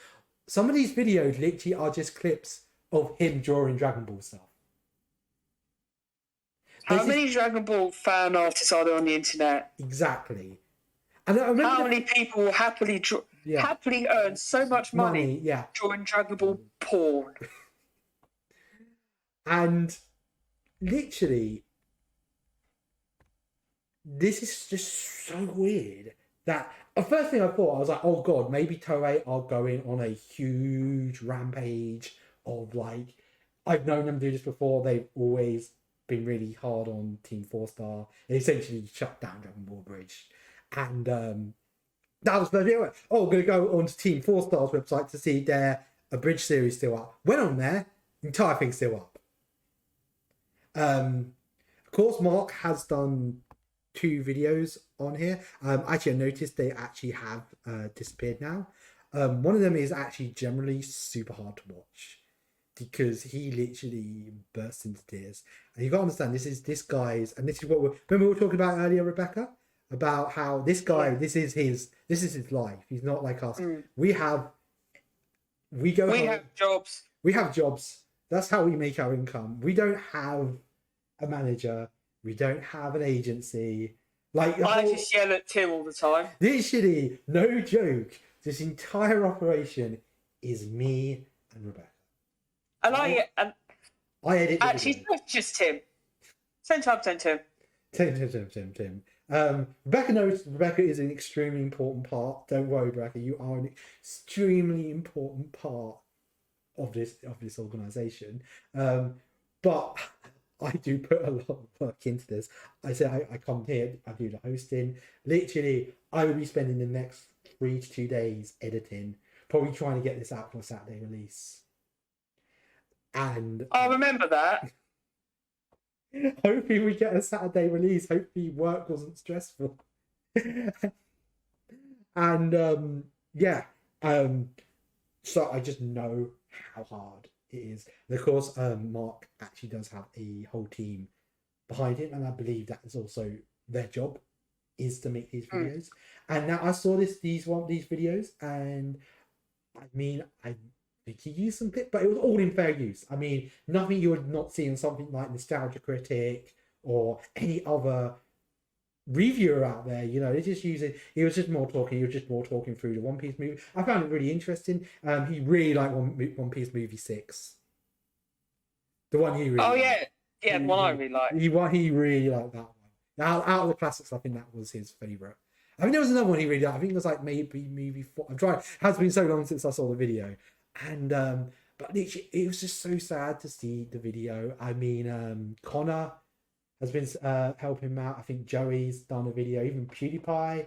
Some of these videos literally are just clips of him drawing Dragon Ball stuff. How many Dragon Ball fan artists are there on the internet? Exactly. And I remember how many people happily earn so much money drawing Dragon Ball porn? And literally, this is just so weird that the first thing I thought, I was like, oh god, maybe Toei are going on a huge rampage of like, I've known them do this before. They've always been really hard on Team 4-Star. They essentially shut down Dragon Ball Bridge. And that was the idea. Oh, we're going to go on to Team 4-Star's website to see their Abridged series still up. Went on there, the entire thing's still up. Of course, Mark has done 2 videos on here. Actually, I noticed they actually have disappeared now. One of them is actually generally super hard to watch. because he literally burst into tears. And you got to understand, this guy's, and this is what remember we were talking about earlier, Rebecca, about how this guy, this is his life. He's not like us. We have jobs. We have jobs. That's how we make our income. We don't have a manager. We don't have an agency. Like I just yell at Tim all the time. Literally, no joke. This entire operation is me and Rebecca. And I edit. Actually, it's not just Tim. Same time, Tim. Tim. Rebecca knows Rebecca is an extremely important part. Don't worry, Rebecca. You are an extremely important part of this organization. But I do put a lot of work into this. I said I come here, I do the hosting. Literally, I will be spending the next 3 to 2 days editing, probably trying to get this out for a Saturday release. And I remember that. Hopefully we get a Saturday release. Hopefully work wasn't stressful. And so I just know how hard it is. And of course, Mark actually does have a whole team behind him, and I believe that is also their job, is to make these videos. And now I saw these videos, and I mean, I think he used some clip, but it was all in fair use. I mean, nothing you would not see in something like Nostalgia Critic or any other reviewer out there. You know, they just use it. He was just more talking through the One Piece movie. I found it really interesting. He really liked One Piece movie 6. The one he really liked. The one I really liked. He really liked that one. Out of the classics, I think that was his favourite. I mean, there was another one he really liked. I think it was like maybe movie 4. I'm trying. It has been so long since I saw the video. And but literally, it was just so sad to see the video. I mean, Connor has been helping him out. I think Joey's done a video. Even PewDiePie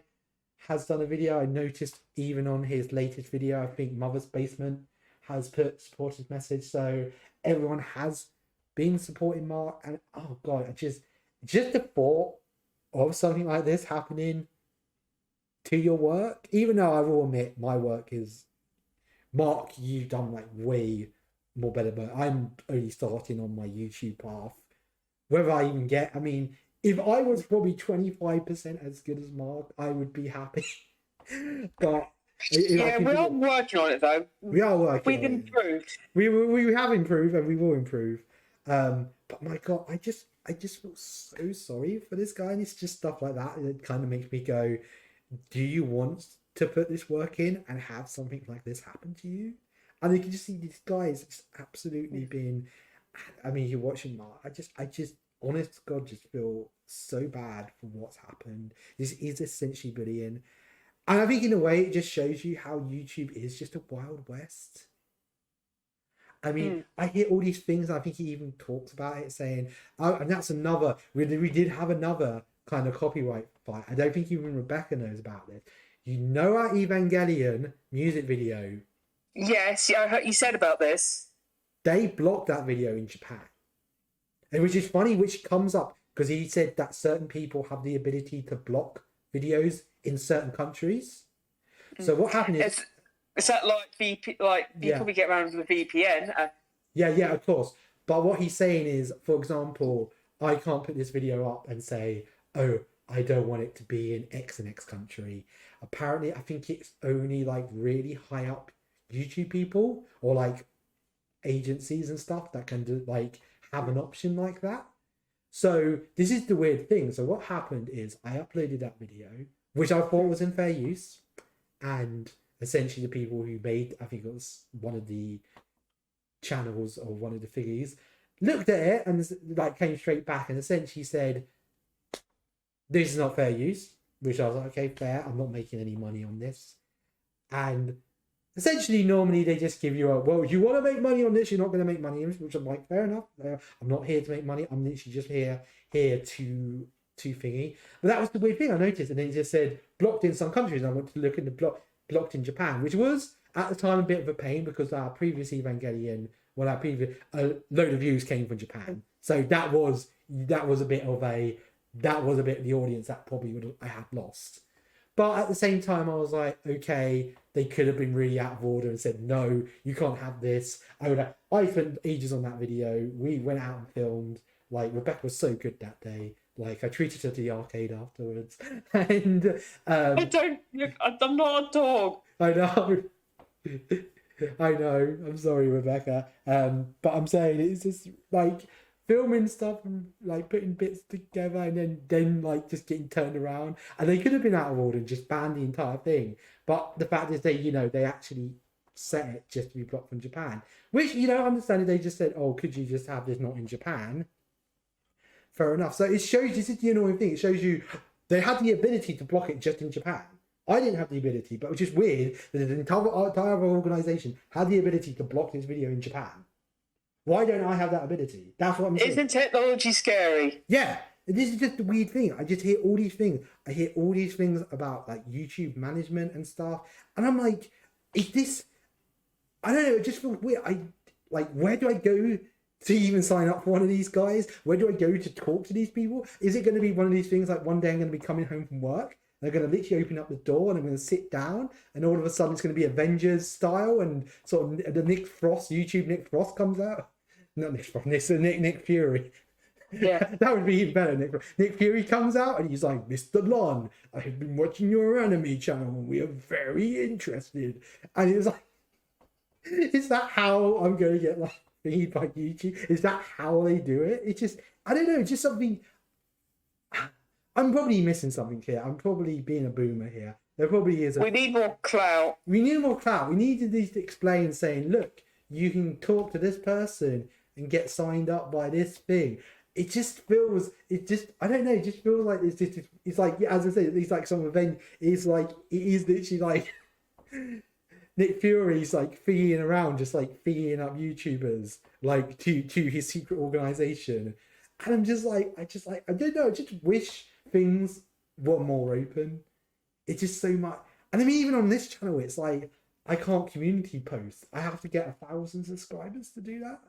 has done a video. I noticed even on his latest video, I think Mother's Basement has put supported message. So everyone has been supporting Mark. And oh god, I just the thought of something like this happening to your work, even though I will admit my work is, Mark, you've done like way more better, but I'm only starting on my YouTube path. Whether I even get, I mean, if I was probably 25% as good as Mark, I would be happy. But we are working on it though. We are working. We've improved. We have improved, and we will improve. But my god, I just feel so sorry for this guy, and it's just stuff like that. It kind of makes me go, do you want to put this work in and have something like this happen to you? And you can just see these guys just absolutely being, I mean, you're watching Mark. I just honest to God, just feel so bad for what's happened. This is essentially bullying. And I think in a way it just shows you how YouTube is just a wild west. I mean, I hear all these things. I think he even talks about it, saying, oh, and that's another, we did have another kind of copyright fight. I don't think even Rebecca knows about this. You know our Evangelion music video? Yes, I heard you said about this. They blocked that video in Japan. And which is funny, which comes up because he said that certain people have the ability to block videos in certain countries. So what happened is... Is that like you probably get around with the VPN? Yeah, of course. But what he's saying is, for example, I can't put this video up and say, oh, I don't want it to be in X and X country. Apparently, I think it's only like really high up YouTube people or like agencies and stuff that can do, like have an option like that. So this is the weird thing. So what happened is I uploaded that video, which I thought was in fair use, and essentially the people who made, I think it was one of the channels or one of the figures, looked at it and like came straight back and essentially said, this is not fair use, which I was like, okay, fair, I'm not making any money on this. And essentially normally they just give you a, well, you want to make money on this, you're not going to make money on this, which I'm like, fair enough, I'm not here to make money, I'm literally just here to thingy. But that was the weird thing I noticed, and then it just said blocked in some countries, and I went to look in the blocked in Japan, which was at the time a bit of a pain because our previous Evangelion, a load of views came from Japan, so that was a bit of the audience that probably I had lost. But at the same time, I was like, okay, they could have been really out of order and said, no, you can't have this. I spent ages on that video. We went out and filmed. Like, Rebecca was so good that day. Like, I treated her to the arcade afterwards. And I'm not a dog. I know. I know. I'm sorry, Rebecca. But I'm saying it's just like filming stuff and like putting bits together and then like just getting turned around. And they could have been out of order and just banned the entire thing. But the fact is they actually set it just to be blocked from Japan. Which, understanding they just said, oh, could you just have this not in Japan? Fair enough. So it shows, this is the annoying thing, it shows you they had the ability to block it just in Japan. I didn't have the ability, but it was just weird that the entire organization had the ability to block this video in Japan. Why don't I have that ability? That's what I'm saying. Isn't technology scary? Yeah. This is just the weird thing. I just hear all these things. I hear all these things about like YouTube management and stuff. And I'm like, is this... I don't know, it just feels weird. Where do I go to even sign up for one of these guys? Where do I go to talk to these people? Is it going to be one of these things like one day I'm going to be coming home from work, they're going to literally open up the door and I'm going to sit down and all of a sudden it's going to be Avengers style and sort of the Nick Frost, YouTube Nick Frost comes out? Not Nick Frost, Nick Fury. Yeah. That would be even better. Nick Fury comes out and he's like, Mr. Lon, I have been watching your anime channel and we are very interested. And it was like, is that how I'm going to get like feed by YouTube? Is that how they do it? It's just, I don't know, it's just something. I'm probably missing something here. I'm probably being a boomer here. There probably is. We need more clout. We need more clout. We need to at least explain, saying, look, you can talk to this person and get signed up by this thing. It just feels, I don't know, it just feels like it's like, as I said, it's like some event. It's like, it is literally like Nick Fury's like feeing around, just like feeing up YouTubers, like to his secret organization. And I'm just like, I don't know, I just wish things were more open. It's just so much. And I mean, even on this channel, it's like, I can't community post. I have to get 1,000 subscribers to do that.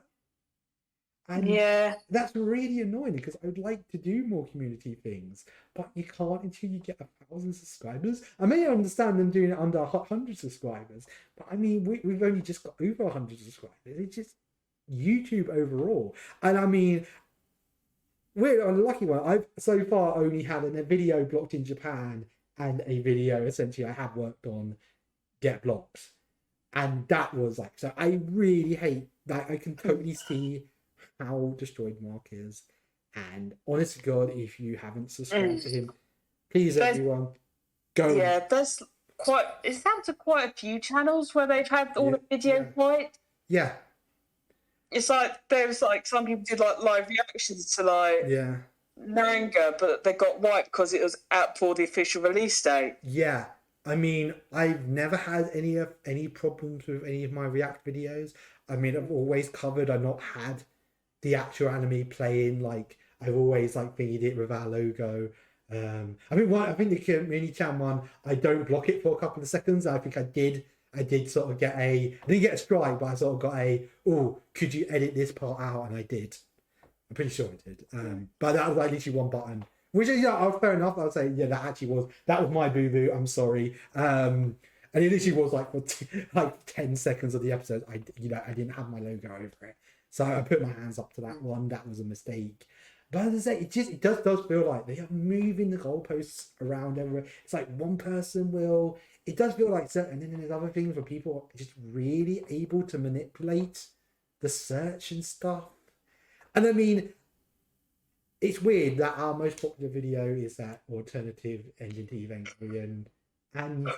And yeah, that's really annoying because I would like to do more community things, but you can't until you get 1,000 subscribers. I may understand them doing it under 100 subscribers, but I mean, we've only just got over 100 subscribers. It's just YouTube overall. And I mean, we're a lucky one. I've so far only had a video blocked in Japan and a video essentially I have worked on get blocked. And that was like, so I really hate that. I can totally see how destroyed Mark is. And honest to God, if you haven't subscribed to him, please everyone go. Yeah, there's it's down to quite a few channels where they've had all the video right. Yeah. It's like there's like some people did like live reactions to like manga, but they got wiped because it was out for the official release date. Yeah. I mean, I've never had any problems with any of my React videos. I mean, I've always covered. I've not had the actual anime playing. Like I've always like feed it with our logo. I think the community channel one, I don't block it for a couple of seconds. I think I did sort of get I didn't get a strike, but I sort of got could you edit this part out? And I did. I'm pretty sure I did. But that was like literally one button. Which is, fair enough. I would say, that was my boo-boo. I'm sorry. And it literally was like for like 10 seconds of the episode, I didn't have my logo over it. So I put my hands up to that one. That was a mistake. But as I say, it does feel like they are moving the goalposts around everywhere. It's like one person will, it does feel like certain, and then there's other things where people are just really able to manipulate the search and stuff. And I mean, it's weird that our most popular video is that alternative engine to Evangelion, and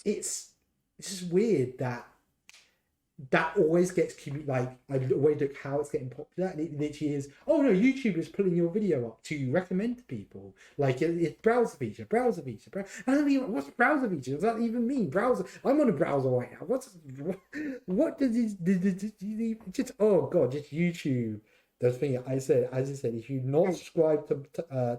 it's just weird that always gets like I always look how it's getting popular, and it literally is. Oh no, YouTube is pulling your video up to recommend to people. Like it's browser feature. And I mean, what's browser feature? Does that even mean browser? I'm on a browser right now. What does this? Just oh god, just YouTube. The thing as I said, if you're not subscribed to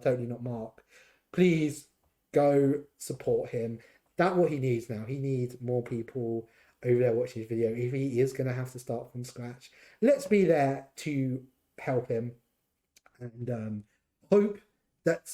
Totally Not Mark, please go support him. That's what he needs now. He needs more people over there watching his video. If he is going to have to start from scratch, let's be there to help him and hope that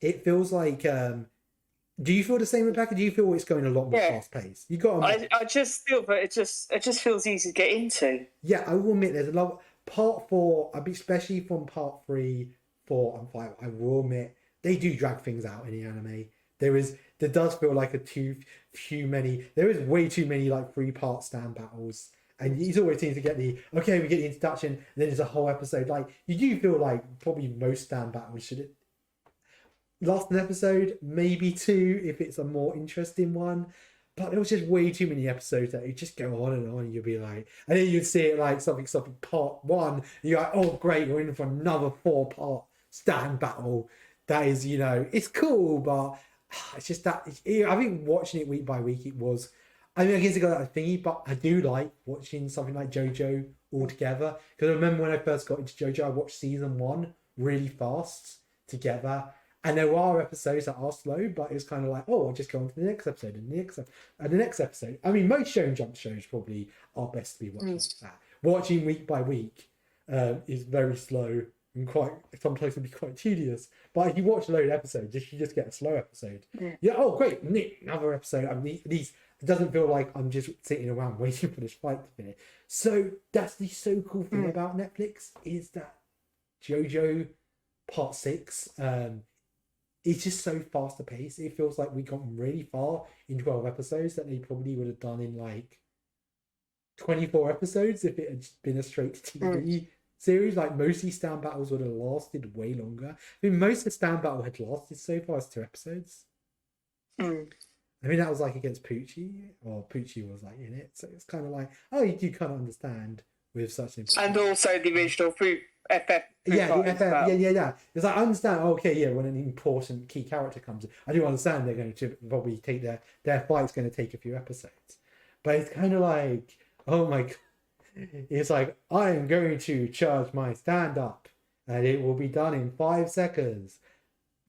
It feels like. Do you feel the same, Rebecca? Do you feel it's going a lot more fast paced? You got. I just feel that it just feels easy to get into. Yeah, I will admit there's a lot. Part 4, I mean, especially from part 3, 4, and 5. I will admit they do drag things out in the anime. There does feel like too many. There is way too many like 3-part stand battles, and he's always seems to get we get the introduction, and then there's a whole episode. Like you do feel like probably most stand battles should last an episode, maybe 2 if it's a more interesting one. But there was just way too many episodes that you just go on, and you'd be like, and then you'd see it like something part 1, and you're like, oh great, we're in for another 4-part stand battle. That is, it's cool, but it's just that I think watching it week by week, it was. I mean, I guess it got that thingy, but I do like watching something like JoJo all together, because I remember when I first got into JoJo, I watched season 1 really fast together. And there are episodes that are slow, but it's kind of like, oh, I'll just go on to the next episode and the next episode. I mean, most Shonen Jump shows probably are best to be watched like that. Watching week by week is very slow and sometimes can be quite tedious. But if you watch a load of episodes, you just get a slow episode. Yeah, oh, great, another episode. I mean, at least it doesn't feel like I'm just sitting around waiting for this fight to finish. So that's the so cool thing about Netflix, is that JoJo Part 6... it's just so faster paced. It feels like we got really far in 12 episodes that they probably would have done in like 24 episodes if it had been a straight TV series. Like most of these stand battles would have lasted way longer. I mean, most of the stand battle had lasted so far as 2 episodes. I mean, that was like against Poochie, or Poochie was like in it. So it's kind of like, oh, you do kind of understand with such an... And also the original FF. Yeah, the FF, yeah. It's like, I understand, when an important key character comes in, I do understand they're going to probably take their fight's going to take a few episodes. But it's kind of like, oh my God. It's like, I am going to charge my stand-up, and it will be done in 5 seconds.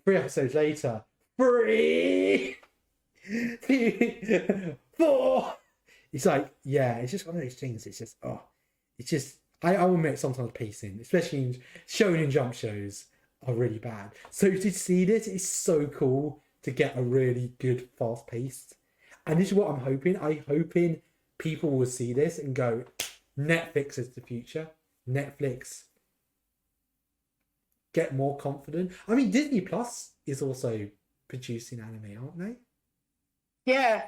3 episodes later, 3, 4. It's like, yeah, it's just one of those things. It's just, I will admit sometimes pacing, especially in Shonen Jump shows, are really bad. So to see this, it's so cool to get a really good fast paced. And this is what I'm hoping. I'm hoping people will see this and go, Netflix is the future. Netflix, get more confident. I mean, Disney Plus is also producing anime, aren't they? Yeah.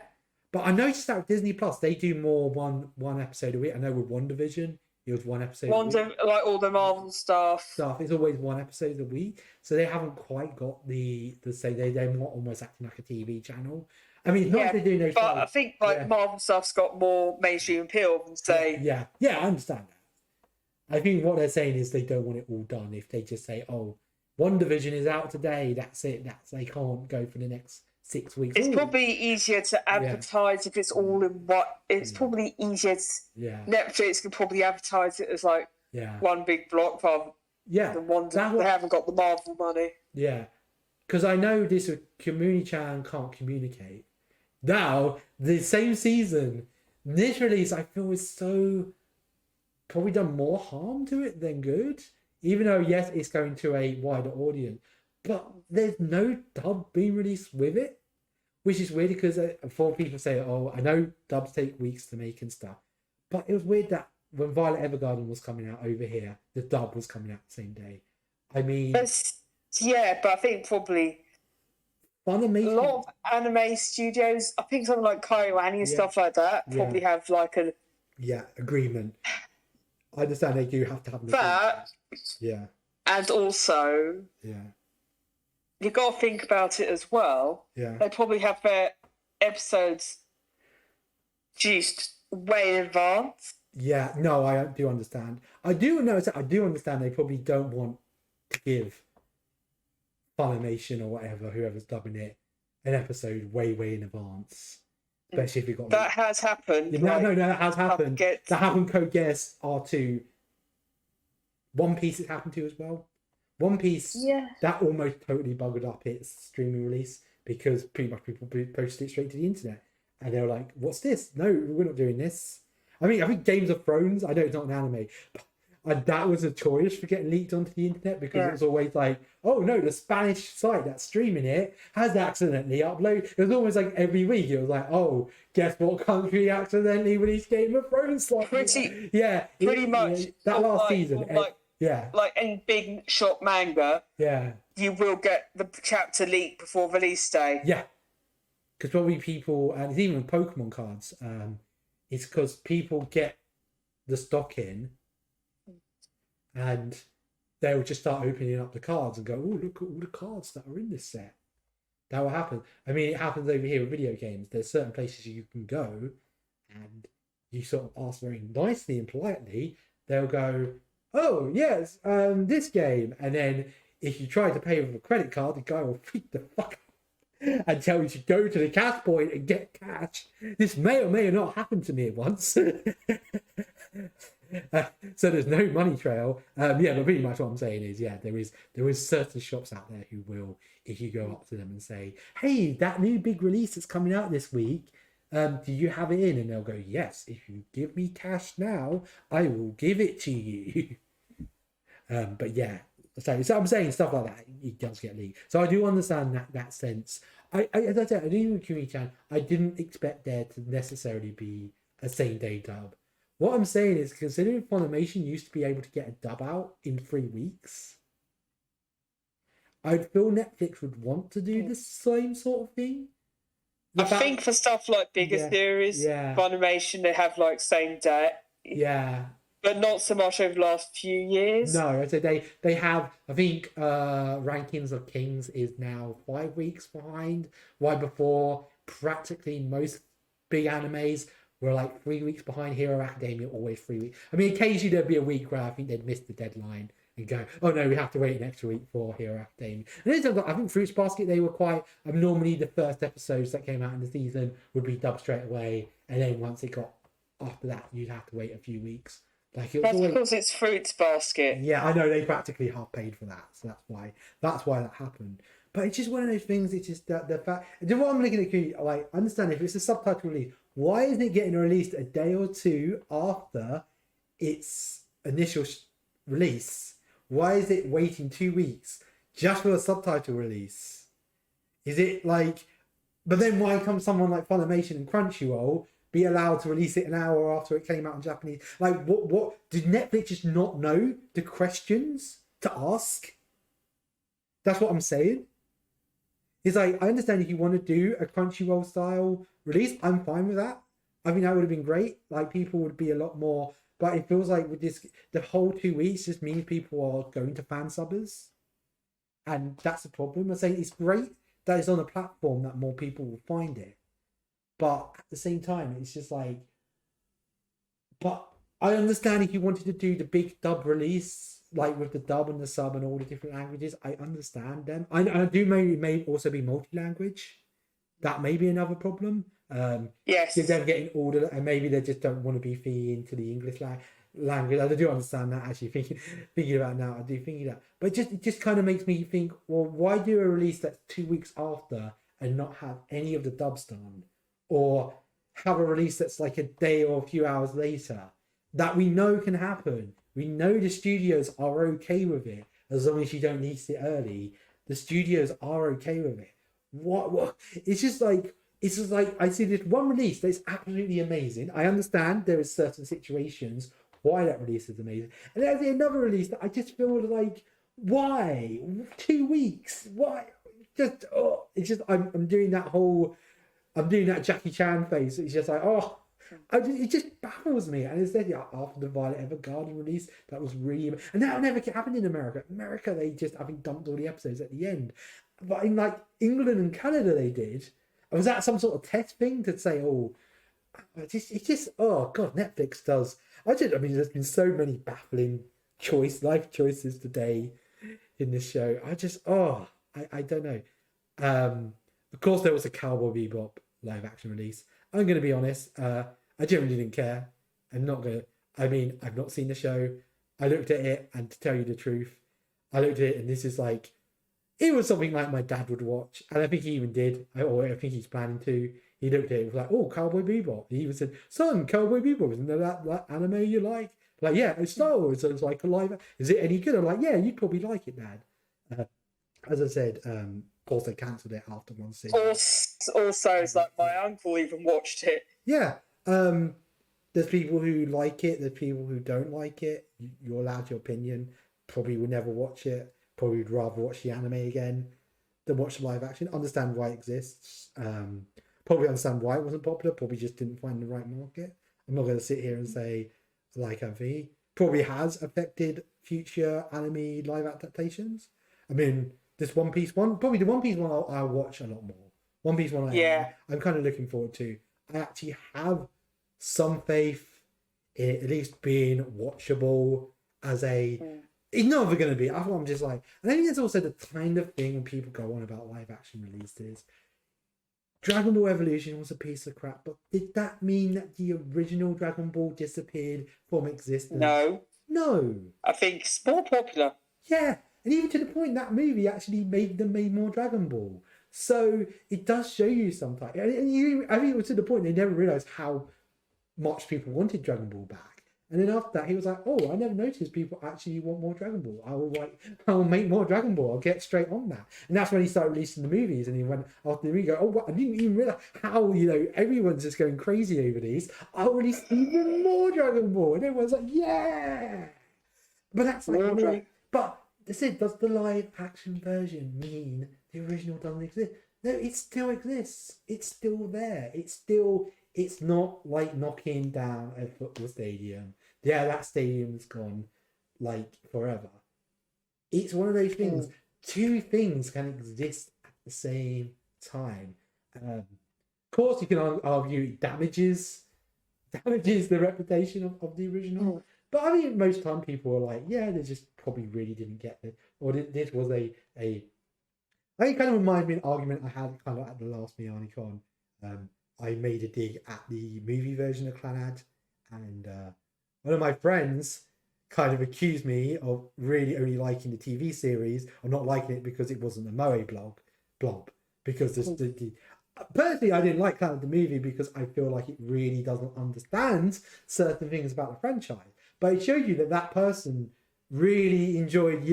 But I noticed that with Disney Plus, they do more one episode a week. I know with WandaVision, it was 1 episode. Like all the Marvel stuff. It's always 1 episode a week. So they haven't quite got the say they're more almost acting like a TV channel. I mean, not they're doing those. But I think Marvel stuff's got more mainstream appeal than say. Yeah, I understand that. I think what they're saying is they don't want it all done. If they just say, "Oh, WandaVision is out today," that's it. They can't go for the next 6 weeks. It's probably easier to advertise if it's all in what. It's probably easier. Netflix could probably advertise it as like one big block rather than one. They haven't got the Marvel money. Yeah, because I know this community channel can't communicate. Now the same season, literally, I feel is so probably done more harm to it than good. Even though yes, it's going to a wider audience. But there's no dub being released with it, which is weird because before people say, oh, I know dubs take weeks to make and stuff. But it was weird that when Violet Evergarden was coming out over here, the dub was coming out the same day. I mean... Yeah, but I think probably Funimation... a lot of anime studios, I think something like Kyoani and stuff like that, probably have like a... Yeah, agreement. I understand they do have to have an agreement. Yeah. And also... Yeah. You've got to think about it as well. Yeah. They probably have their episodes produced way in advance. Yeah, no, I do understand. I do understand they probably don't want to give Funimation or whatever, whoever's dubbing it, an episode way in advance. Especially if you've got... That has happened. Yeah, no, that has happened. That happened Code Geass R2. One Piece it happened to as well. One Piece, that almost totally buggered up its streaming release because pretty much people posted it straight to the internet. And they were like, what's this? No, we're not doing this. I mean, I think Games of Thrones, I know it's not an anime, but And that was a choice for getting leaked onto the internet, because it was always like, oh no, the Spanish site that's streaming it has accidentally uploaded. It was almost like every week it was like, oh, guess what country accidentally released Game of Thrones? Like, Pretty Yeah, much. that last season. Like in big shop manga, Yeah. you will get the chapter leaked before release day. Yeah. Because probably people, and it's even with Pokemon cards, it's because people get the stock in and they'll just start opening up the cards and go, oh, look at all the cards that are in this set. That will happen. I mean, it happens over here with video games. There's certain places you can go and you sort of ask very nicely and politely. They'll go, oh, yes, this game. And then if you try to pay with a credit card, the guy will freak the fuck out and tell you to go to the cash point and get cash. This may or may not happen to me once. So there's no money trail. But pretty much what I'm saying is, there is certain shops out there who will, if you go up to them and say, hey, that new big release that's coming out this week, do you have it in? And they'll go, yes, if you give me cash now, I will give it to you. But yeah, so I'm saying stuff like that, it does get leaked. So I do understand that sense. As I said, I didn't even I didn't expect there to necessarily be a same day dub. What I'm saying is, considering Funimation used to be able to get a dub out in 3 weeks, I feel Netflix would want to do the same sort of thing. I think for stuff like bigger series, Funimation, they have like same day. Yeah. But not so much over the last few years. No, so they have, I think Rankings of Kings is now 5 weeks behind. Why before practically most big animes were like 3 weeks behind. Hero Academia always 3 weeks. I mean, occasionally there'd be a week where I think they'd miss the deadline and go, oh no, we have to wait an extra week for Hero Academia. And I think Fruits Basket, they were quite, normally the first episodes that came out in the season would be dubbed straight away, and then once it got after that, you'd have to wait a few weeks. Like that's because it's Fruits Basket. Yeah, I know, they practically half paid for that, so that's why that happened. But it's just one of those things. It's just that the fact. What I'm looking at, like, understand if it's a subtitle release, why isn't it getting released a day or two after its initial release? Why is it waiting 2 weeks just for a subtitle release? Is it like? But then why can't someone like Funimation and Crunchyroll be allowed to release it an hour after it came out in Japanese? Like, what did Netflix just not know the questions to ask? That's what I'm saying. It's like, I understand if you want to do a Crunchyroll style release, I'm fine with that. I think that would have been great. Like, people would be a lot more, but it feels like with this, the whole 2 weeks just means people are going to fan subbers. And that's the problem. I'm saying it's great that it's on a platform that more people will find it. But at the same time, it's just like, but I understand if you wanted to do the big dub release, like with the dub and the sub and all the different languages, I understand them. I do may also be multi-language. That may be another problem. Yes. Them getting ordered, and maybe they just don't want to be feeding into the English language. I do understand that, actually, thinking about it now. I do think that. But it just kind of makes me think, well, why do a release that's 2 weeks after and not have any of the dubs done? Or have a release that's like a day or a few hours later? That we know can happen. We know the studios are okay with it as long as you don't release it early. The studios are okay with it. What? It's just like I see this one release that's absolutely amazing. I understand there is certain situations why that release is amazing, and then I see another release that I just feel like, why 2 weeks? Why? It's just I'm doing that Jackie Chan face. It's just like, it just baffles me. And instead, after the Violet Evergarden release, that was really, and that never happened in America. America, they just, I think, dumped all the episodes at the end. But in like England and Canada, they did. Was that some sort of test thing to say, oh god, Netflix does. There's been so many baffling life choices today in this show. I don't know. Of course, there was a Cowboy Bebop live action release. I'm going to be honest. I generally didn't care. I've not seen the show. I looked at it, and to tell you the truth, I looked at it, and this is like, it was something like my dad would watch, and I think he even did, or I think he's planning to. He looked at it, was like, oh, Cowboy Bebop. He even said, son, Cowboy Bebop, isn't that anime you like? Like, yeah, it's Star Wars. So it's like a live. Is it any good? I'm like, yeah, you'd probably like it, Dad. As I said, of course they cancelled it after one season. Also, it's like my uncle even watched it. Yeah. There's people who like it. There's people who don't like it. You're allowed your opinion. Probably would never watch it. Probably would rather watch the anime again than watch the live action. Understand why it exists. Probably understand why it wasn't popular. Probably just didn't find the right market. I'm not going to sit here and say like MV probably has affected future anime live adaptations. I mean, this One Piece one, probably the One Piece one I'll watch a lot more. One Piece one I'm kind of looking forward to. I actually have some faith in it at least being watchable as a... It's never going to be. I'm just like... I think it's also the kind of thing when people go on about live action releases. Dragon Ball Evolution was a piece of crap, but did that mean that the original Dragon Ball disappeared from existence? No. I think it's more popular. Yeah, and even to the point that movie actually made more Dragon Ball. So it does show you sometimes. And I think it was to the point they never realised how much people wanted Dragon Ball back. And then after that, he was like, "Oh, I never noticed people actually want more Dragon Ball. I will make more Dragon Ball. I'll get straight on that." And that's when he started releasing the movies. And he went after the movie, "Oh, what? I didn't even realize how everyone's just going crazy over these. I'll release even more Dragon Ball." And everyone's like, "Yeah!" But that's like, but that's it. Does the live action version mean the original doesn't exist? No, it still exists. It's still there. It's not like knocking down a football stadium. Yeah, that stadium's gone like forever. It's one of those things. Two things can exist at the same time. Of course, you can argue it damages the reputation of the original. But I mean, most time people are like, yeah, they just probably really didn't get it. Or this was I think it kind of reminded me of an argument I had kind of at the last MeoniCon. I made a dig at the movie version of Clannad, and one of my friends kind of accused me of really only liking the TV series or not liking it because it wasn't a Moe blob. Because personally, I didn't like Clannad the movie because I feel like it really doesn't understand certain things about the franchise. But it showed you that person really enjoyed,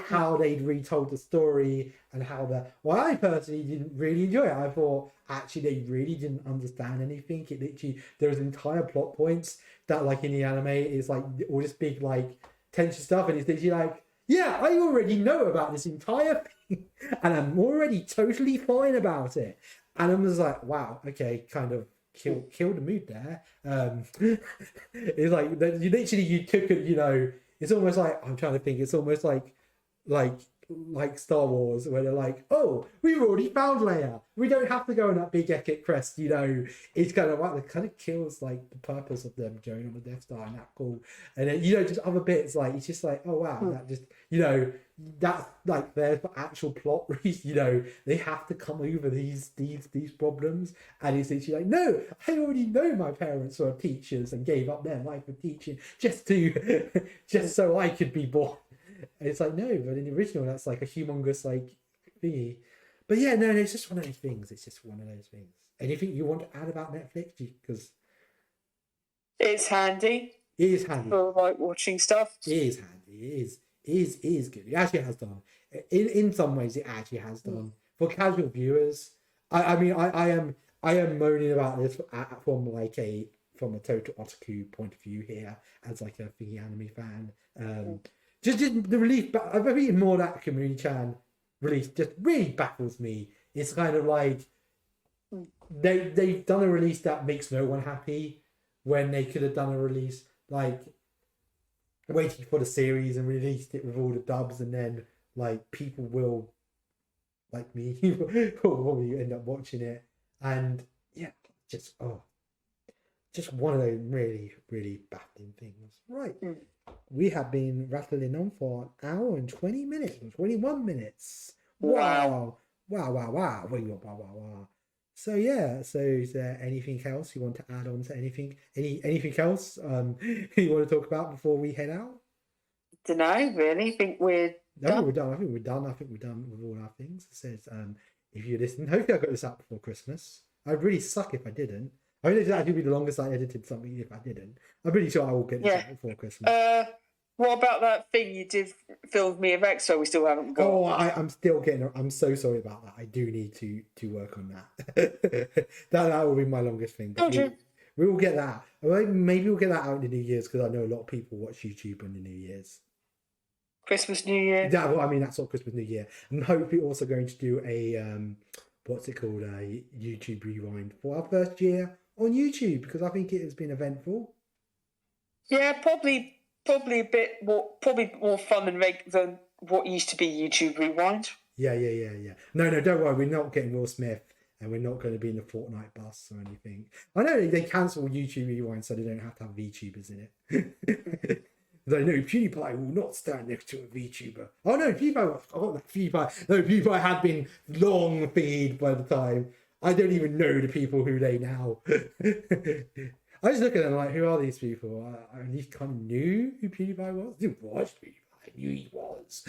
how they'd retold the story and how well, I personally didn't really enjoy it. I thought actually they really didn't understand anything. It literally, there was entire plot points that like in the anime is like all this big like tension stuff, and it's literally like, yeah, I already know about this entire thing and I'm already totally fine about it. And I was like, wow, okay, kind of kill the mood there. It's like you took it, it's almost like, I'm trying to think, it's almost like Star Wars, where they're like, oh, we've already found Leia. We don't have to go on that big epic crest, It's kind of like, it kind of kills like the purpose of them going on the Death Star and that cool. And then, just other bits, like, it's just like, oh wow, that just, that's like their actual plot reason, they have to come over these problems. And it's literally like, no, I already know my parents were teachers and gave up their life for teaching just so I could be born. And it's like, no, but in the original, that's like a humongous like thingy. But yeah, no, it's just one of those things. Anything you want to add about Netflix? Because it's handy. It is handy for like watching stuff. It is handy. It is good. It actually has done. In some ways, it actually has done for casual viewers. I mean, I am moaning about this from a total otaku point of view here as like a thingy anime fan. Just the relief, but I've even more that Kamuni-chan release just really baffles me. It's kind of like they've done a release that makes no one happy when they could have done a release like waiting for the series and released it with all the dubs, and then like people will, like me, will probably end up watching it, and yeah, just one of those really, really baffling things. Right. We have been rattling on for an hour and 20 minutes, 21 minutes. Wow. So yeah, so is there anything else you want to add on to anything else you want to talk about before we head out? Don't know, really. I think we're done. I think we're done with all our things. It says, if you're listening, hopefully I got this out before Christmas. I'd really suck if I didn't. I mean, it'd actually be the longest I edited something if I didn't. I'm pretty sure I will get this out before Christmas. What about that thing you did film with me of Exo we still haven't got? Oh, I'm still getting. I'm so sorry about that. I do need to work on that. that will be my longest thing. But we will get that. Maybe we'll get that out in the New Year's because I know a lot of people watch YouTube in the New Year's. Christmas, New Year. Yeah, well, I mean that's what Christmas, New Year. I'm hopefully also going to do a what's it called, a YouTube rewind for our first year on YouTube because I think it has been eventful. Yeah, probably a bit more, probably more fun than what used to be YouTube Rewind. Yeah. No, don't worry. We're not getting Will Smith, and we're not going to be in the Fortnite bus or anything. I know they cancelled YouTube Rewind, so they don't have to have VTubers in it. I know PewDiePie will not stand next to a VTuber. Oh no, PewDiePie had been long feed by the time. I don't even know the people who they now. I just look at them like, who are these people? I at least kind of knew who PewDiePie was. I didn't watch PewDiePie, I knew he was.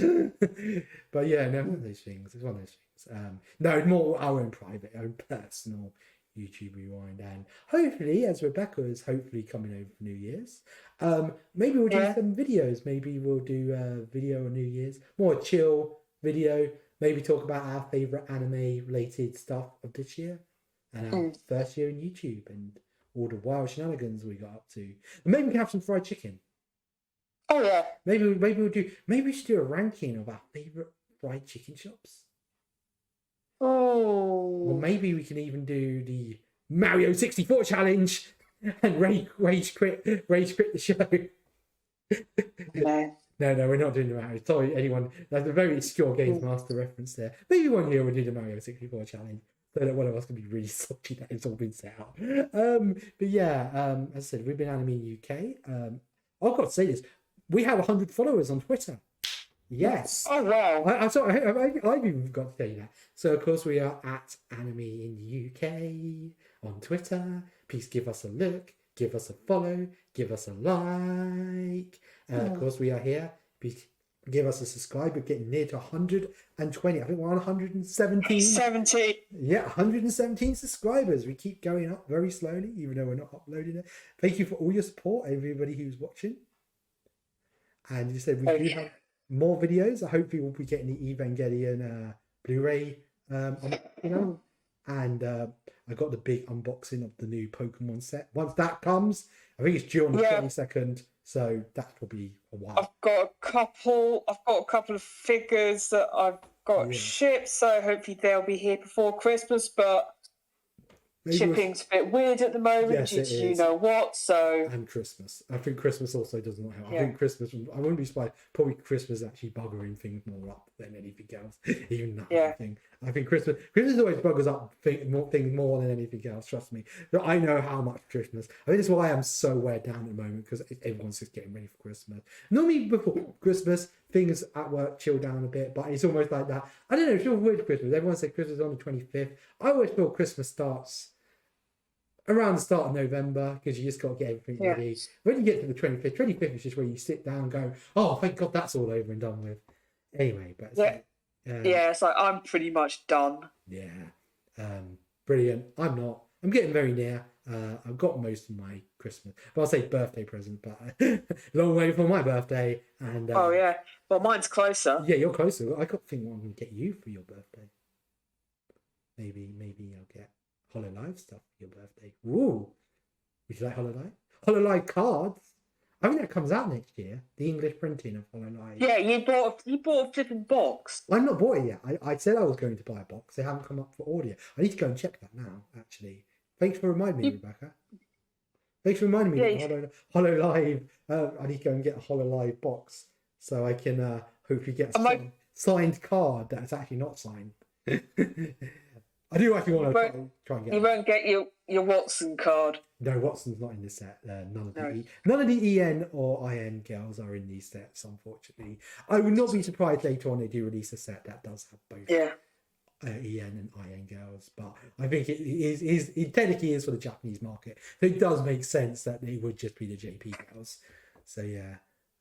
But yeah, no, one of those things. It's one of those things. No, more our own private, our own personal YouTube Rewind. And hopefully, as Rebecca is hopefully coming over for New Year's, maybe we'll do some videos. Maybe we'll do a video on New Year's. More chill video. Maybe talk about our favourite anime related stuff of this year. And our first year in YouTube. And all the wild shenanigans we got up to. And maybe we can have some fried chicken. Oh yeah. Maybe we should do a ranking of our favourite fried chicken shops. Oh. Or maybe we can even do the Mario 64 challenge and rage quit the show. No, we're not doing the Mario. Sorry, anyone. That's a very obscure Games Master reference there. Maybe one year we'll do the Mario 64 challenge. So that one of us can be really salty that it's all been set out. But yeah, as I said, we've been Anime UK. I've got to say this. We have 100 followers on Twitter. Yes. Oh, wow. I'm sorry, I've even got to tell you that. So, of course, we are at Anime in the UK on Twitter. Please give us a look, give us a follow, give us a like. Of course, we are here. Please give us a subscribe. We're getting near to 120. I think we're on 117. 17. Yeah, 117 subscribers. We keep going up very slowly, even though we're not uploading it. Thank you for all your support, everybody who's watching. And you said we do have more videos. Hopefully we'll be getting the Evangelion Blu-ray and I got the big unboxing of the new Pokemon set. Once that comes, I think it's due on the 22nd, so that will be a while. I've got a couple of figures that I've got shipped, so hopefully they'll be here before Christmas, but shipping's a bit weird at the moment due to you know what, so... And Christmas. I think Christmas also does not help. I think Christmas, I wouldn't be surprised, probably Christmas actually buggering things more up than anything else. Even that thing. I think Christmas always buggers up things more than anything else, trust me. But I know how much Christmas. I think that's why I'm so weighed down at the moment, because everyone's just getting ready for Christmas. Normally before Christmas, things at work chill down a bit, but it's almost like that. I don't know, it's always weird Christmas. Everyone says Christmas is on the 25th. I always feel Christmas starts around the start of November, because you just got to get everything ready. When you get to the 25th is just where you sit down and go, oh, thank God that's all over and done with. Anyway, but it's like I'm pretty much done. Brilliant. I'm not. I'm getting very near. I've got most of my Christmas, but I'll say birthday present, but long way for my birthday. And well, mine's closer. Yeah, you're closer. I got to think what I'm going to get you for your birthday. Maybe I'll get hololive stuff for your birthday. Ooh, would you like hololive? Hololive cards. I think that comes out next year. The English printing of hololive. Yeah, you bought a flipping box. I've not bought it yet. I said I was going to buy a box. They haven't come up for order. I need to go and check that now. Actually, thanks for reminding me, Rebecca. Thanks for reminding me. Hololive. I need to go and get a hololive box so I can hopefully get a signed card that's actually not signed. I do actually want to try and get. You won't get your Watson card. No, Watson's not in this set. None of the EN or IN girls are in these sets, unfortunately. I would not be surprised later on they do release a set that does have both EN and IN girls, but I think it technically is for the Japanese market. So it does make sense that they would just be the JP girls. So yeah.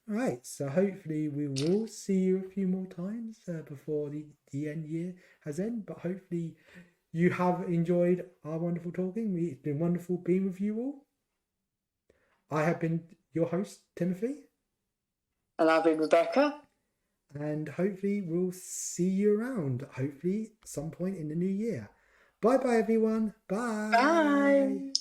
Right, so hopefully we will see you a few more times before the end year has ended, but hopefully you have enjoyed our wonderful talking. It's been wonderful being with you all. I have been your host, Timothy. And I've been Rebecca. And hopefully we'll see you around. Hopefully some point in the new year. Bye-bye, everyone. Bye. Bye.